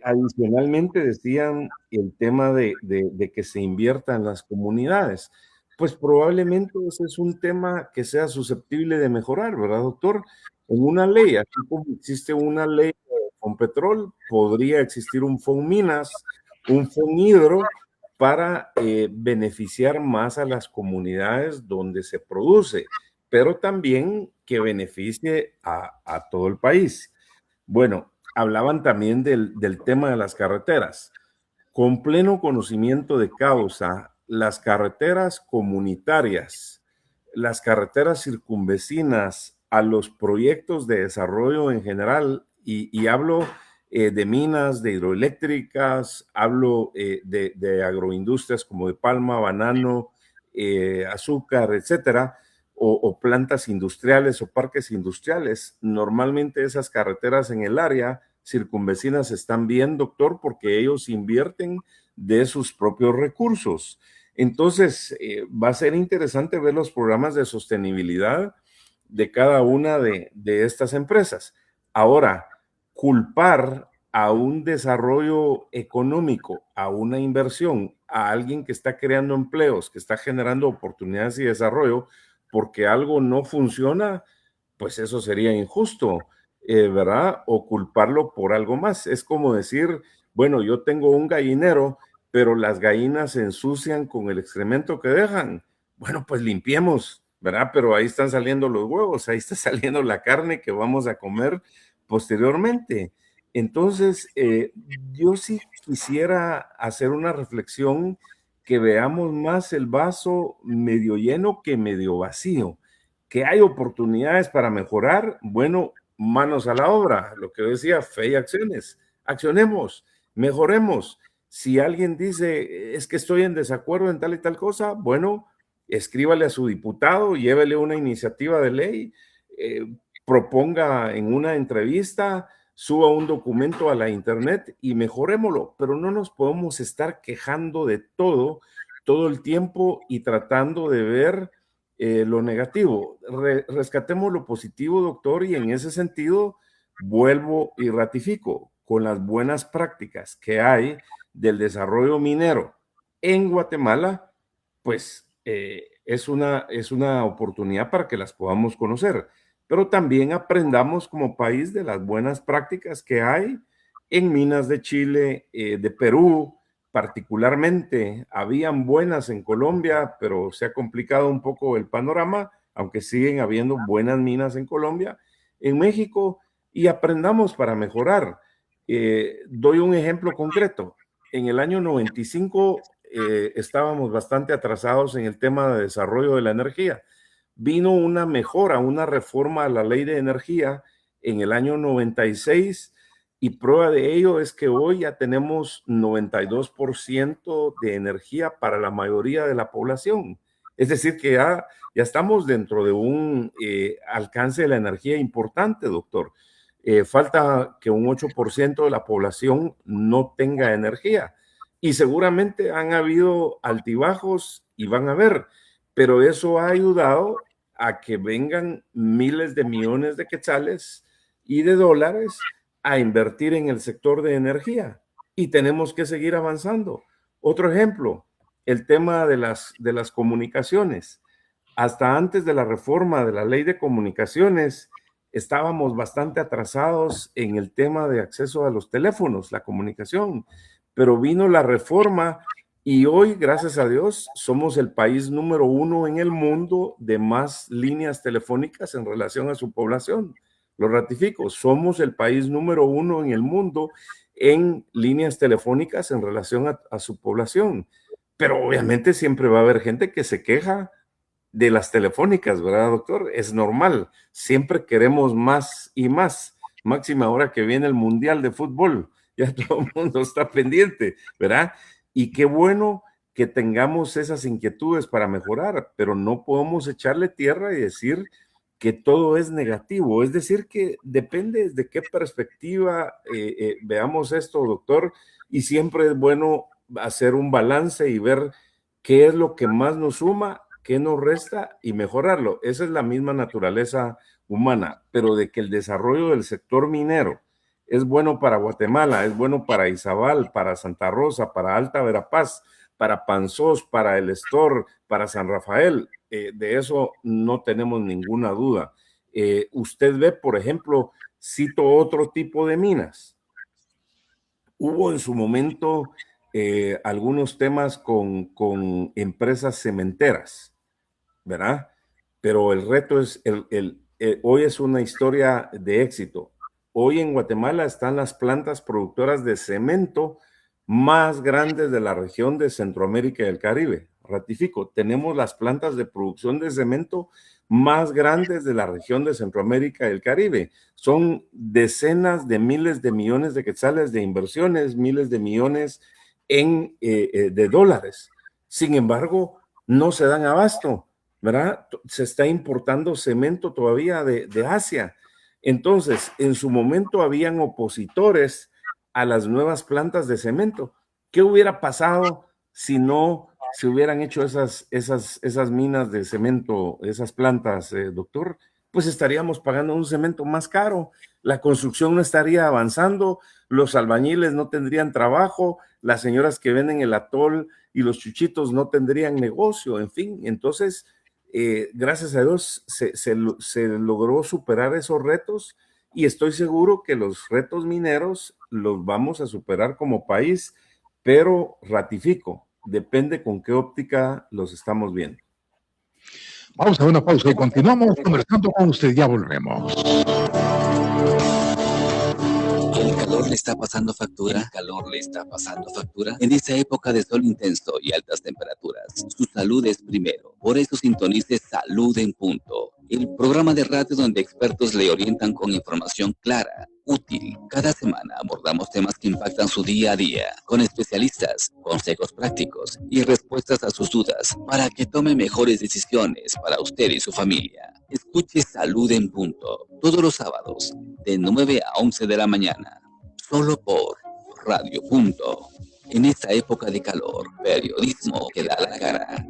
adicionalmente decían el tema de que se invierta en las comunidades. Pues probablemente ese es un tema que sea susceptible de mejorar, ¿verdad, doctor? En una ley, así como existe una ley con petróleo, podría existir un FONMINAS, un FONHIDRO, para beneficiar más a las comunidades donde se produce, pero también que beneficie a todo el país. Bueno, hablaban también del tema de las carreteras. Con pleno conocimiento de causa, las carreteras comunitarias, las carreteras circunvecinas a los proyectos de desarrollo en general, y hablo de minas, de hidroeléctricas, hablo de agroindustrias como de palma, banano, azúcar, etcétera, o plantas industriales o parques industriales. Normalmente esas carreteras en el área circunvecinas están bien, doctor, porque ellos invierten de sus propios recursos. Entonces, va a ser interesante ver los programas de sostenibilidad de cada una de estas empresas. Ahora, culpar a un desarrollo económico, a una inversión, a alguien que está creando empleos, que está generando oportunidades y desarrollo, porque algo no funciona, pues eso sería injusto, ¿verdad? O culparlo por algo más. Es como decir, bueno, yo tengo un gallinero, pero las gallinas se ensucian con el excremento que dejan. Bueno, pues limpiemos, ¿verdad? Pero ahí están saliendo los huevos, ahí está saliendo la carne que vamos a comer posteriormente. Entonces, yo sí quisiera hacer una reflexión que veamos más el vaso medio lleno que medio vacío, que hay oportunidades para mejorar, bueno, manos a la obra, lo que decía, fe y acciones, accionemos, mejoremos. Si alguien dice, es que estoy en desacuerdo en tal y tal cosa, bueno, escríbale a su diputado, llévele una iniciativa de ley, proponga en una entrevista, suba un documento a la internet y mejorémoslo, pero no nos podemos estar quejando de todo el tiempo y tratando de ver lo negativo. Rescatemos lo positivo, doctor, y en ese sentido vuelvo y ratifico con las buenas prácticas que hay del desarrollo minero en Guatemala, pues es una oportunidad para que las podamos conocer, pero también aprendamos como país de las buenas prácticas que hay en minas de Chile, de Perú, particularmente. Habían buenas en Colombia, pero se ha complicado un poco el panorama, aunque siguen habiendo buenas minas en Colombia, en México, y aprendamos para mejorar. Doy un ejemplo concreto. En el año 95 estábamos bastante atrasados en el tema de desarrollo de la energía. Vino una mejora, una reforma a la ley de energía en el año 96 y prueba de ello es que hoy ya tenemos 92% de energía para la mayoría de la población. Es decir, que ya estamos dentro de un alcance de la energía importante, doctor. Falta que un 8% de la población no tenga energía. Y seguramente han habido altibajos y van a haber, pero eso ha ayudado a que vengan miles de millones de quetzales y de dólares a invertir en el sector de energía. Y tenemos que seguir avanzando. Otro ejemplo, el tema de las comunicaciones. Hasta antes de la reforma de la ley de comunicaciones, estábamos bastante atrasados en el tema de acceso a los teléfonos, la comunicación, pero vino la reforma y hoy, gracias a Dios, somos el país número 1 en el mundo de más líneas telefónicas en relación a su población. Lo ratifico, somos el país número 1 en el mundo en líneas telefónicas en relación a su población. Pero obviamente siempre va a haber gente que se queja de las telefónicas, ¿verdad, doctor? Es normal, siempre queremos más y más. Máxima ahora que viene el Mundial de Fútbol, ya todo el mundo está pendiente, ¿verdad? Y qué bueno que tengamos esas inquietudes para mejorar, pero no podemos echarle tierra y decir que todo es negativo. Es decir, que depende de qué perspectiva veamos esto, doctor, y siempre es bueno hacer un balance y ver qué es lo que más nos suma, qué nos resta y mejorarlo. Esa es la misma naturaleza humana, pero de que el desarrollo del sector minero es bueno para Guatemala, es bueno para Izabal, para Santa Rosa, para Alta Verapaz, para Panzós, para El Estor, para San Rafael. De eso no tenemos ninguna duda. Usted ve, por ejemplo, cito otro tipo de minas. Hubo en su momento algunos temas con empresas cementeras, ¿verdad? Pero el reto es, hoy es una historia de éxito. Hoy en Guatemala están las plantas productoras de cemento más grandes de la región de Centroamérica y el Caribe. Ratifico, tenemos las plantas de producción de cemento más grandes de la región de Centroamérica y el Caribe. Son decenas de miles de millones de quetzales de inversiones, miles de millones de dólares. Sin embargo, no se dan abasto, ¿verdad? Se está importando cemento todavía de Asia. Entonces, en su momento habían opositores a las nuevas plantas de cemento. ¿Qué hubiera pasado si no se hubieran hecho esas minas de cemento, esas plantas, doctor? pues estaríamos pagando un cemento más caro, la construcción no estaría avanzando, los albañiles no tendrían trabajo, las señoras que venden el atol y los chuchitos no tendrían negocio, en fin. Entonces, gracias a Dios se logró superar esos retos y estoy seguro que los retos mineros los vamos a superar como país, pero ratifico, depende con qué óptica los estamos viendo. Vamos a una pausa y continuamos conversando con usted. Ya volvemos. ¿El calor le está pasando factura? ¿El calor le está pasando factura? En esta época de sol intenso y altas temperaturas, su salud es primero. Por eso sintonice Salud en Punto, el programa de radio donde expertos le orientan con información clara, útil. Cada semana abordamos temas que impactan su día a día, con especialistas, consejos prácticos y respuestas a sus dudas para que tome mejores decisiones para usted y su familia. Escuche Salud en Punto todos los sábados de 9 a 11 de la mañana, solo por Radio Punto. En esta época de calor, periodismo que da la cara.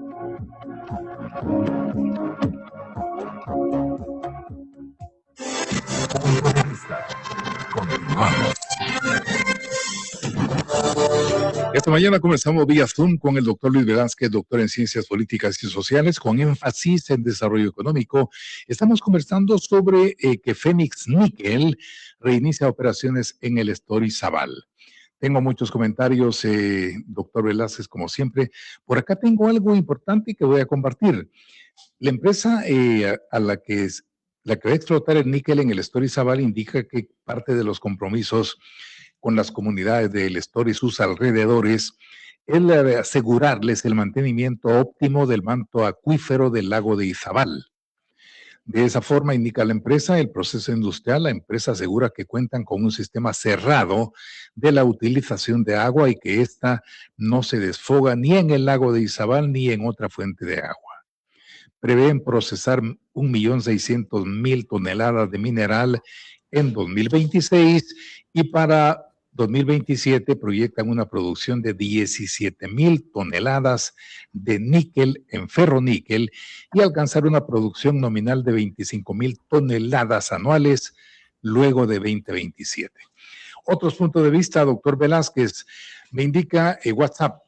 Continuamos. Esta mañana comenzamos vía Zoom con el doctor Luis Velázquez, doctor en Ciencias Políticas y Sociales, con énfasis en desarrollo económico. Estamos conversando sobre que Fénix Níquel reinicia operaciones en el Estor Izabal. Tengo muchos comentarios, doctor Velázquez, como siempre. Por acá tengo algo importante que voy a compartir. La empresa a la que va a explotar el níquel en el Estor Izabal indica que parte de los compromisos con las comunidades del Estor y sus alrededores es la de asegurarles el mantenimiento óptimo del manto acuífero del lago de Izabal. De esa forma, indica la empresa, el proceso industrial, la empresa asegura que cuentan con un sistema cerrado de la utilización de agua y que ésta no se desfoga ni en el lago de Izabal ni en otra fuente de agua. Prevén procesar 1.600.000 toneladas de mineral en 2026 y para 2027 proyectan una producción de 17.000 toneladas de níquel en ferroníquel y alcanzar una producción nominal de 25.000 toneladas anuales luego de 2027. Otros puntos de vista, doctor Velázquez, me indica WhatsApp.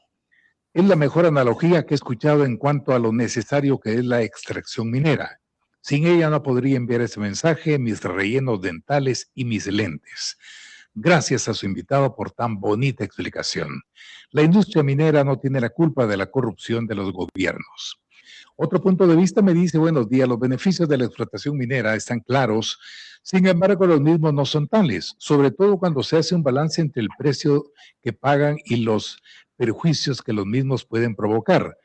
Es la mejor analogía que he escuchado en cuanto a lo necesario que es la extracción minera. Sin ella no podría enviar ese mensaje, mis rellenos dentales y mis lentes. Gracias a su invitado por tan bonita explicación. La industria minera no tiene la culpa de la corrupción de los gobiernos. Otro punto de vista me dice, buenos días, los beneficios de la explotación minera están claros, sin embargo los mismos no son tales, sobre todo cuando se hace un balance entre el precio que pagan y los perjuicios que los mismos pueden provocar,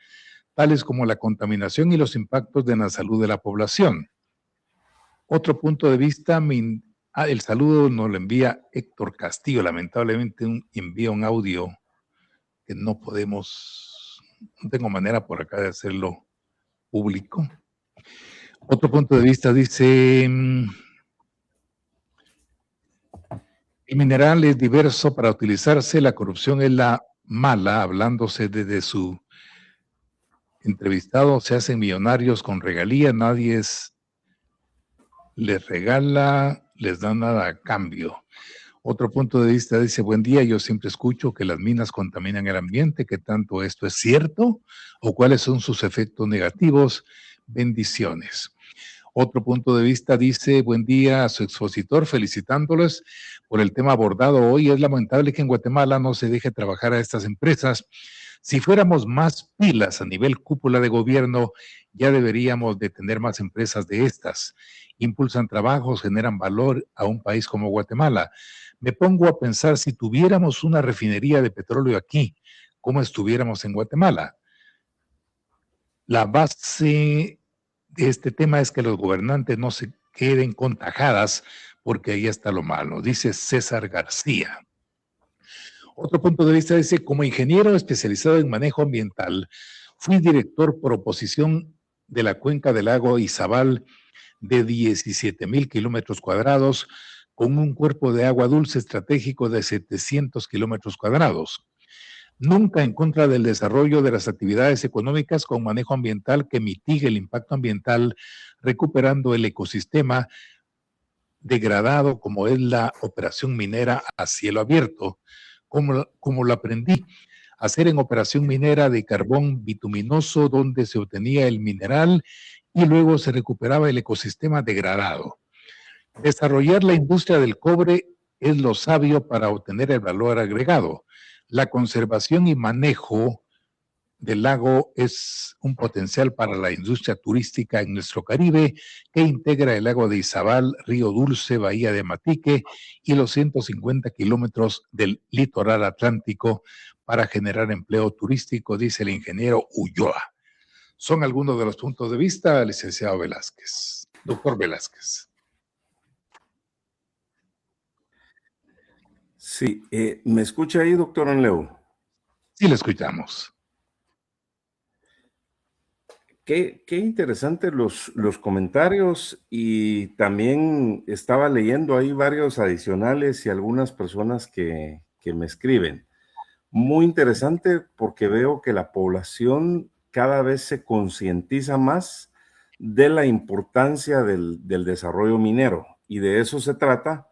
tales como la contaminación y los impactos de la salud de la población. Otro punto de vista, el saludo nos lo envía Héctor Castillo, lamentablemente envía un audio que no tengo manera por acá de hacerlo público. Otro punto de vista dice, el mineral es diverso para utilizarse, la corrupción es la mala, hablándose desde su entrevistado, se hacen millonarios con regalías, nadie les regala, les da nada a cambio. Otro punto de vista dice, buen día, yo siempre escucho que las minas contaminan el ambiente, ¿qué tanto esto es cierto? ¿O cuáles son sus efectos negativos? Bendiciones. Otro punto de vista dice, buen día a su expositor, felicitándoles por el tema abordado hoy. Es lamentable que en Guatemala no se deje trabajar a estas empresas. Si fuéramos más pilas a nivel cúpula de gobierno, ya deberíamos de tener más empresas de estas. Impulsan trabajos, generan valor a un país como Guatemala. Me pongo a pensar, si tuviéramos una refinería de petróleo aquí, ¿cómo estuviéramos en Guatemala? La base de este tema es que los gobernantes no se queden con tajadas, porque ahí está lo malo, dice César García. Otro punto de vista dice, como ingeniero especializado en manejo ambiental, fui director por oposición de la cuenca del lago Izabal de 17,000 kilómetros cuadrados, con un cuerpo de agua dulce estratégico de 700 kilómetros cuadrados. nunca en contra del desarrollo de las actividades económicas con manejo ambiental que mitigue el impacto ambiental, recuperando el ecosistema degradado como es la operación minera a cielo abierto, como lo aprendí a hacer en operación minera de carbón bituminoso, donde se obtenía el mineral y luego se recuperaba el ecosistema degradado. Desarrollar la industria del cobre es lo sabio para obtener el valor agregado. La conservación y manejo del lago es un potencial para la industria turística en nuestro Caribe, que integra el lago de Izabal, Río Dulce, Bahía de Matique y los 150 kilómetros del litoral atlántico para generar empleo turístico, dice el ingeniero Ulloa. Son algunos de los puntos de vista, licenciado Velázquez. Doctor Velázquez. Sí, ¿me escucha ahí, doctor Anleo? Sí, le escuchamos. Qué interesantes los comentarios, y también estaba leyendo ahí varios adicionales y algunas personas que me escriben. Muy interesante porque veo que la población cada vez se concientiza más de la importancia del desarrollo minero, y de eso se trata,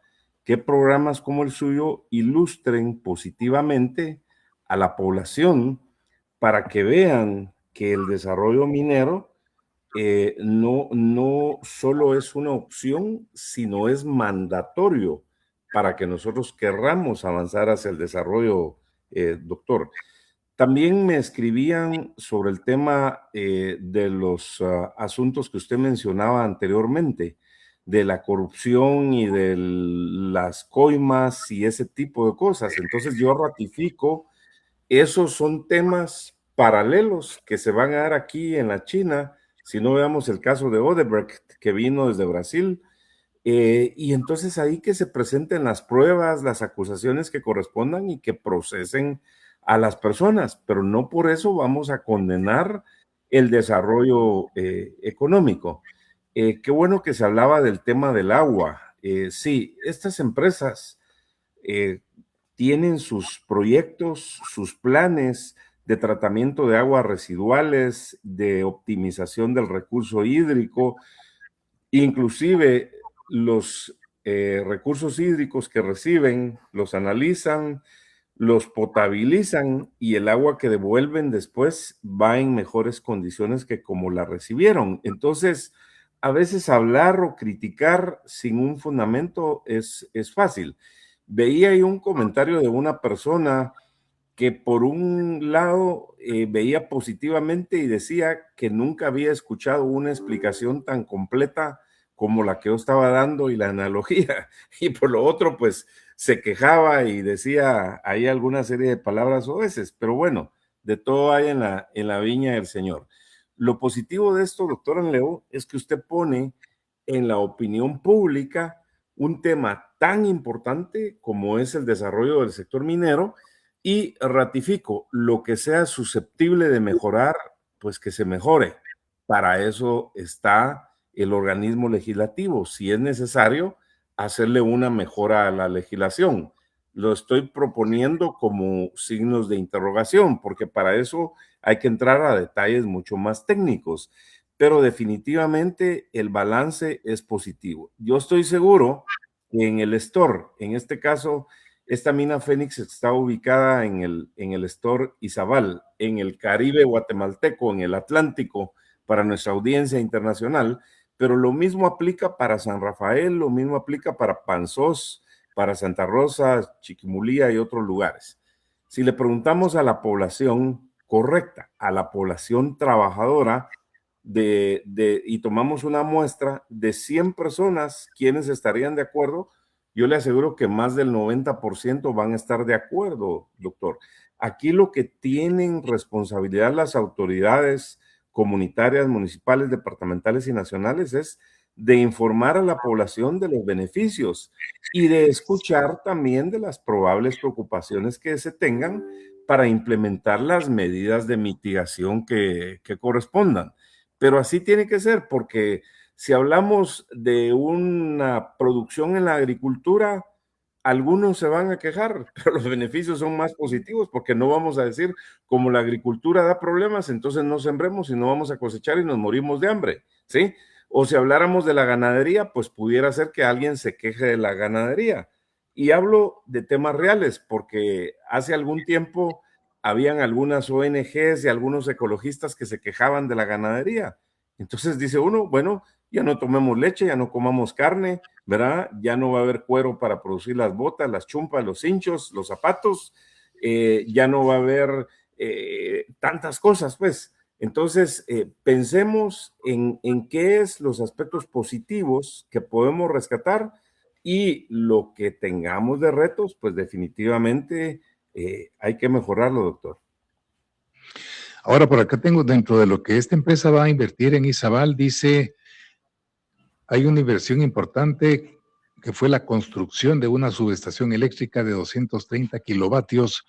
que programas como el suyo ilustren positivamente a la población para que vean que el desarrollo minero no solo es una opción, sino es mandatorio para que nosotros querramos avanzar hacia el desarrollo, doctor. También me escribían sobre el tema de los asuntos que usted mencionaba anteriormente, de la corrupción y de las coimas y ese tipo de cosas. Entonces yo ratifico, esos son temas paralelos que se van a dar aquí en la China, si no veamos el caso de Odebrecht, que vino desde Brasil, y entonces ahí que se presenten las pruebas, las acusaciones que correspondan y que procesen a las personas, pero no por eso vamos a condenar el desarrollo económico. Qué bueno que se hablaba del tema del agua. Sí, estas empresas tienen sus proyectos, sus planes de tratamiento de aguas residuales, de optimización del recurso hídrico, inclusive los recursos hídricos que reciben, los analizan, los potabilizan, y el agua que devuelven después va en mejores condiciones que como la recibieron. Entonces, a veces hablar o criticar sin un fundamento es fácil. Veía ahí un comentario de una persona que por un lado veía positivamente y decía que nunca había escuchado una explicación tan completa como la que yo estaba dando y la analogía, y por lo otro pues se quejaba y decía ahí alguna serie de palabras oeces, pero bueno, de todo hay en la viña del Señor. Lo positivo de esto, doctor Anleo, es que usted pone en la opinión pública un tema tan importante como es el desarrollo del sector minero, y ratifico, lo que sea susceptible de mejorar, pues que se mejore. Para eso está el organismo legislativo, si es necesario hacerle una mejora a la legislación. Lo estoy proponiendo como signos de interrogación, porque para eso hay que entrar a detalles mucho más técnicos, pero definitivamente el balance es positivo. Yo estoy seguro que en el store, en este caso, esta mina Fénix está ubicada en el store Izabal, en el Caribe guatemalteco, en el Atlántico, para nuestra audiencia internacional, pero lo mismo aplica para San Rafael, lo mismo aplica para Panzós, para Santa Rosa, Chiquimulía y otros lugares. Si le preguntamos a la población correcta, a la población trabajadora, y tomamos una muestra de 100 personas, ¿quiénes estarían de acuerdo? Yo le aseguro que más del 90% van a estar de acuerdo, doctor. Aquí lo que tienen responsabilidad las autoridades comunitarias, municipales, departamentales y nacionales es de informar a la población de los beneficios y de escuchar también de las probables preocupaciones que se tengan para implementar las medidas de mitigación que correspondan. Pero así tiene que ser, porque si hablamos de una producción en la agricultura, algunos se van a quejar, pero los beneficios son más positivos porque no vamos a decir, como la agricultura da problemas, entonces no sembremos y no vamos a cosechar y nos morimos de hambre, ¿sí? O si habláramos de la ganadería, pues pudiera ser que alguien se queje de la ganadería. Y hablo de temas reales porque hace algún tiempo habían algunas ONGs y algunos ecologistas que se quejaban de la ganadería. Entonces dice uno, bueno, ya no tomemos leche, ya no comamos carne, ¿verdad? Ya no va a haber cuero para producir las botas, las chumpas, los cinchos, los zapatos, ya no va a haber tantas cosas, pues. Entonces, pensemos en qué es los aspectos positivos que podemos rescatar y lo que tengamos de retos, pues definitivamente hay que mejorarlo, doctor. Ahora, por acá tengo dentro de lo que esta empresa va a invertir en Izabal, dice, hay una inversión importante que fue la construcción de una subestación eléctrica de 230 kilovatios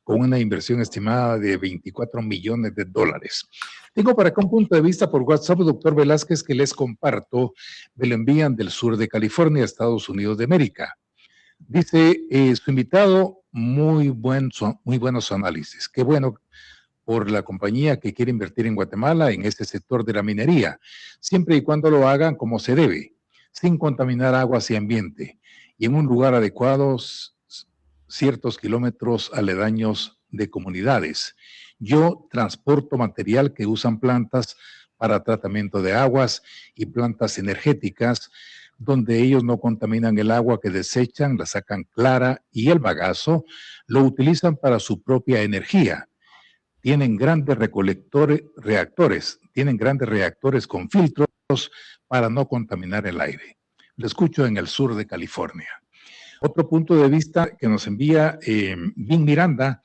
con una inversión estimada de 24 millones de dólares. Tengo por acá un punto de vista por WhatsApp, doctor Velázquez, que les comparto. Me lo envían del sur de California, Estados Unidos de América. Dice, su invitado, muy buenos análisis. Qué bueno por la compañía que quiere invertir en Guatemala en este sector de la minería, siempre y cuando lo hagan como se debe, sin contaminar aguas y ambiente, y en un lugar adecuado, ciertos kilómetros aledaños de comunidades. Yo transporto material que usan plantas para tratamiento de aguas y plantas energéticas, donde ellos no contaminan el agua que desechan, la sacan clara y el bagazo lo utilizan para su propia energía. Tienen grandes reactores con filtros para no contaminar el aire. Lo escucho en el sur de California. Otro punto de vista que nos envía Vin Miranda,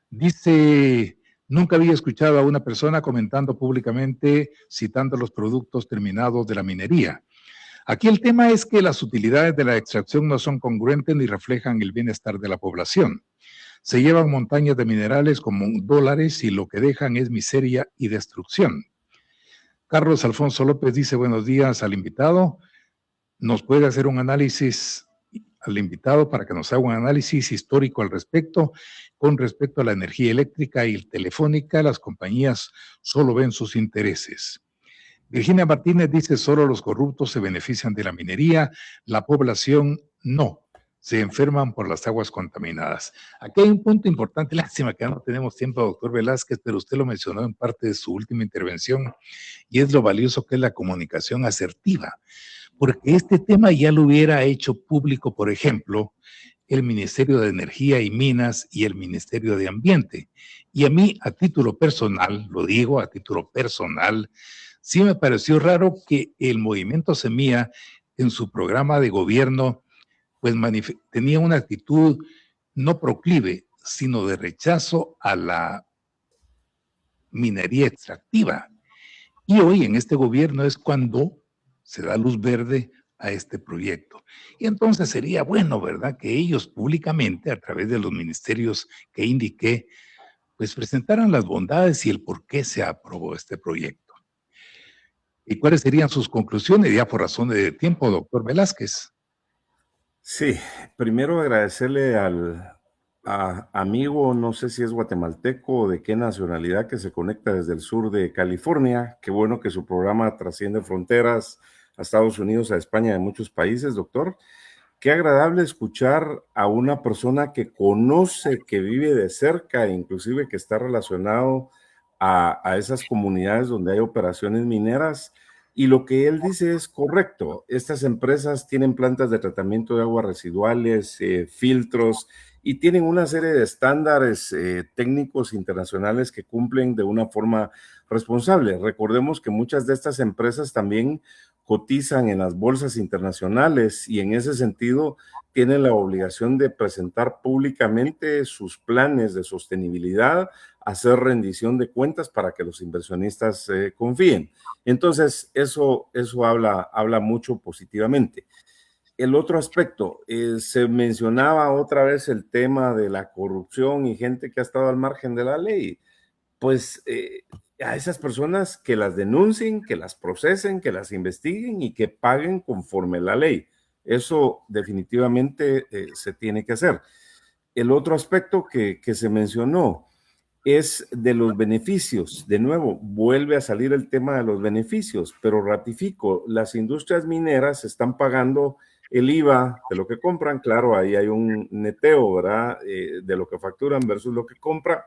dice, nunca había escuchado a una persona comentando públicamente, citando los productos terminados de la minería. Aquí el tema es que las utilidades de la extracción no son congruentes ni reflejan el bienestar de la población. Se llevan montañas de minerales como dólares y lo que dejan es miseria y destrucción. Carlos Alfonso López dice, buenos días al invitado. ¿Nos puede hacer un análisis al invitado para que nos haga un análisis histórico al respecto? Con respecto a la energía eléctrica y telefónica, las compañías solo ven sus intereses. Virginia Martínez dice, solo los corruptos se benefician de la minería, la población no. Se enferman por las aguas contaminadas. Aquí hay un punto importante, lástima que no tenemos tiempo, doctor Velázquez, pero usted lo mencionó en parte de su última intervención, y es lo valioso que es la comunicación asertiva, porque este tema ya lo hubiera hecho público, por ejemplo, el Ministerio de Energía y Minas y el Ministerio de Ambiente. Y a mí, a título personal, lo digo a título personal, sí me pareció raro que el Movimiento Semilla en su programa de gobierno pues tenía una actitud no proclive, sino de rechazo a la minería extractiva. Y hoy en este gobierno es cuando se da luz verde a este proyecto. Y entonces sería bueno, ¿verdad?, que ellos públicamente, a través de los ministerios que indiqué, pues presentaran las bondades y el por qué se aprobó este proyecto. ¿Y cuáles serían sus conclusiones? Ya por razón de tiempo, doctor Velázquez. Sí, primero agradecerle al amigo, no sé si es guatemalteco o de qué nacionalidad, que se conecta desde el sur de California. Qué bueno que su programa trasciende fronteras a Estados Unidos, a España, a muchos países, doctor. Qué agradable escuchar a una persona que conoce, que vive de cerca, inclusive que está relacionado a esas comunidades donde hay operaciones mineras. Y lo que él dice es correcto. Estas empresas tienen plantas de tratamiento de aguas residuales, filtros, y tienen una serie de estándares técnicos internacionales que cumplen de una forma responsable. Recordemos que muchas de estas empresas también cotizan en las bolsas internacionales y en ese sentido tienen la obligación de presentar públicamente sus planes de sostenibilidad, hacer rendición de cuentas para que los inversionistas confíen. Entonces, eso habla mucho positivamente. El otro aspecto, se mencionaba otra vez el tema de la corrupción y gente que ha estado al margen de la ley. Pues a esas personas que las denuncien, que las procesen, que las investiguen y que paguen conforme la ley. Eso definitivamente se tiene que hacer. El otro aspecto que se mencionó es de los beneficios. De nuevo, vuelve a salir el tema de los beneficios, pero ratifico, las industrias mineras están pagando el IVA de lo que compran. Claro, ahí hay un neteo, ¿verdad? De lo que facturan versus lo que compran,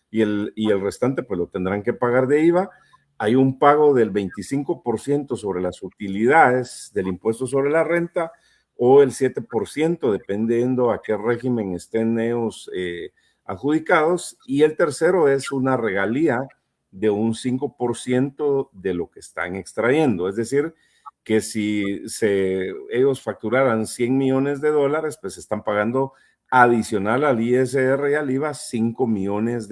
y el restante pues lo tendrán que pagar de IVA. Hay un pago del 25% sobre las utilidades del impuesto sobre la renta, o el 7%, dependiendo a qué régimen estén ellos adjudicados, y el tercero es una regalía de un 5% de lo que están extrayendo. Es decir, que si ellos facturaran $100 millones, pues están pagando adicional al ISR y al IVA $5 millones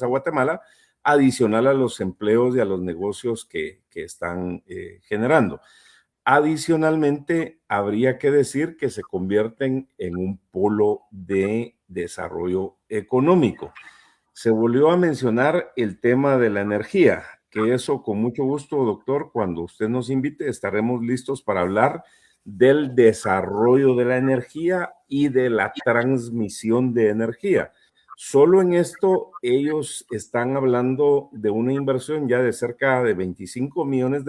a Guatemala, adicional a los empleos y a los negocios que están generando. Adicionalmente, habría que decir que se convierten en un polo de desarrollo económico. Se volvió a mencionar el tema de la energía, que eso con mucho gusto, doctor, cuando usted nos invite, estaremos listos para hablar del desarrollo de la energía y de la transmisión de energía. Solo en esto ellos están hablando de una inversión ya de cerca de $25 millones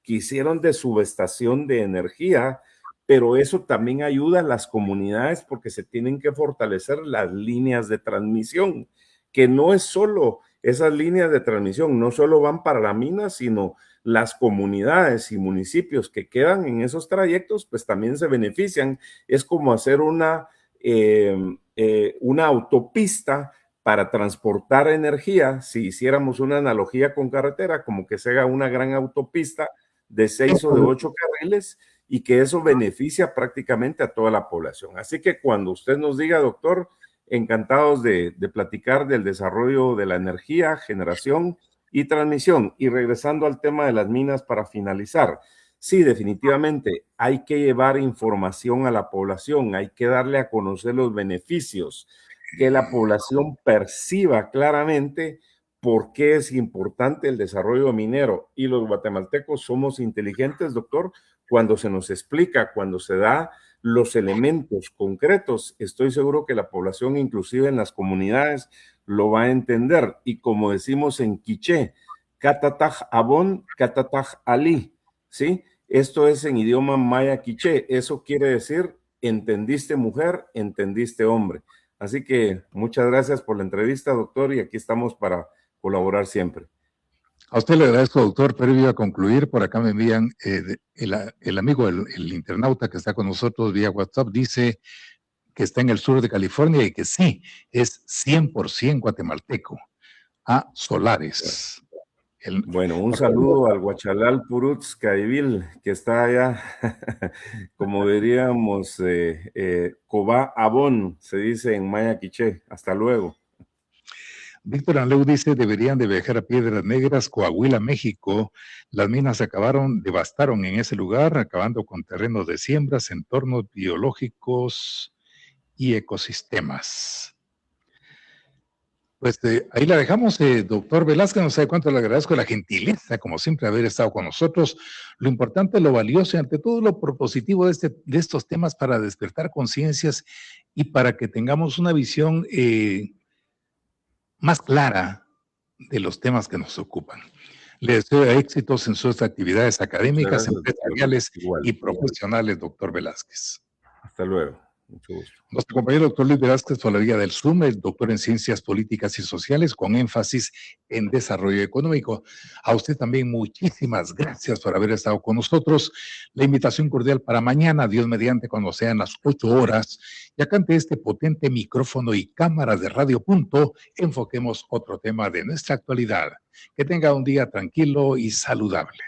que hicieron de subestación de energía, pero eso también ayuda a las comunidades porque se tienen que fortalecer las líneas de transmisión, que no es solo esas líneas de transmisión, no solo van para la mina, sino las comunidades y municipios que quedan en esos trayectos, pues también se benefician. Es como hacer una autopista para transportar energía. Si hiciéramos una analogía con carretera, como que se haga una gran autopista de 6 o de 8 carriles, y que eso beneficia prácticamente a toda la población. Así que cuando usted nos diga, doctor, encantados de platicar del desarrollo de la energía, generación y transmisión. Y regresando al tema de las minas para finalizar, sí, definitivamente hay que llevar información a la población, hay que darle a conocer los beneficios, que la población perciba claramente por qué es importante el desarrollo minero. Y los guatemaltecos somos inteligentes, doctor, cuando se nos explica, cuando se da los elementos concretos. Estoy seguro que la población, inclusive en las comunidades, lo va a entender. Y como decimos en quiché, Katataj Abon, Katataj Ali, ¿sí? Esto es en idioma maya quiché. Eso quiere decir, entendiste mujer, entendiste hombre. Así que muchas gracias por la entrevista, doctor, y aquí estamos para colaborar siempre. A usted le agradezco, doctor. Previo a concluir, por acá me envían el amigo, el internauta que está con nosotros vía WhatsApp, dice que está en el sur de California y que sí, es 100% guatemalteco. A Solares. Bueno, un saludo al Huachalal Purutz Caivil, que está allá, como diríamos, Cobá Abón, se dice en maya quiché. Hasta luego. Víctor Anleu dice, deberían de viajar a Piedras Negras, Coahuila, México. Las minas devastaron en ese lugar, acabando con terrenos de siembras, entornos biológicos y ecosistemas. Pues ahí la dejamos, doctor Velázquez. No sé cuánto le agradezco la gentileza, como siempre, haber estado con nosotros. Lo importante, lo valioso y ante todo lo propositivo de estos temas para despertar conciencias y para que tengamos una visión más clara de los temas que nos ocupan. Le deseo éxitos en sus actividades académicas, empresariales y profesionales, doctor Velázquez. Hasta luego. Mucho gusto. Nuestro compañero doctor Luis Velázquez por la vía del Zoom, es doctor en Ciencias Políticas y Sociales con énfasis en Desarrollo Económico. A usted también muchísimas gracias por haber estado con nosotros. La invitación cordial para mañana, Dios mediante, cuando sean las 8 horas, y acá ante este potente micrófono y cámaras de Radio Punto, enfoquemos otro tema de nuestra actualidad. Que tenga un día tranquilo y saludable.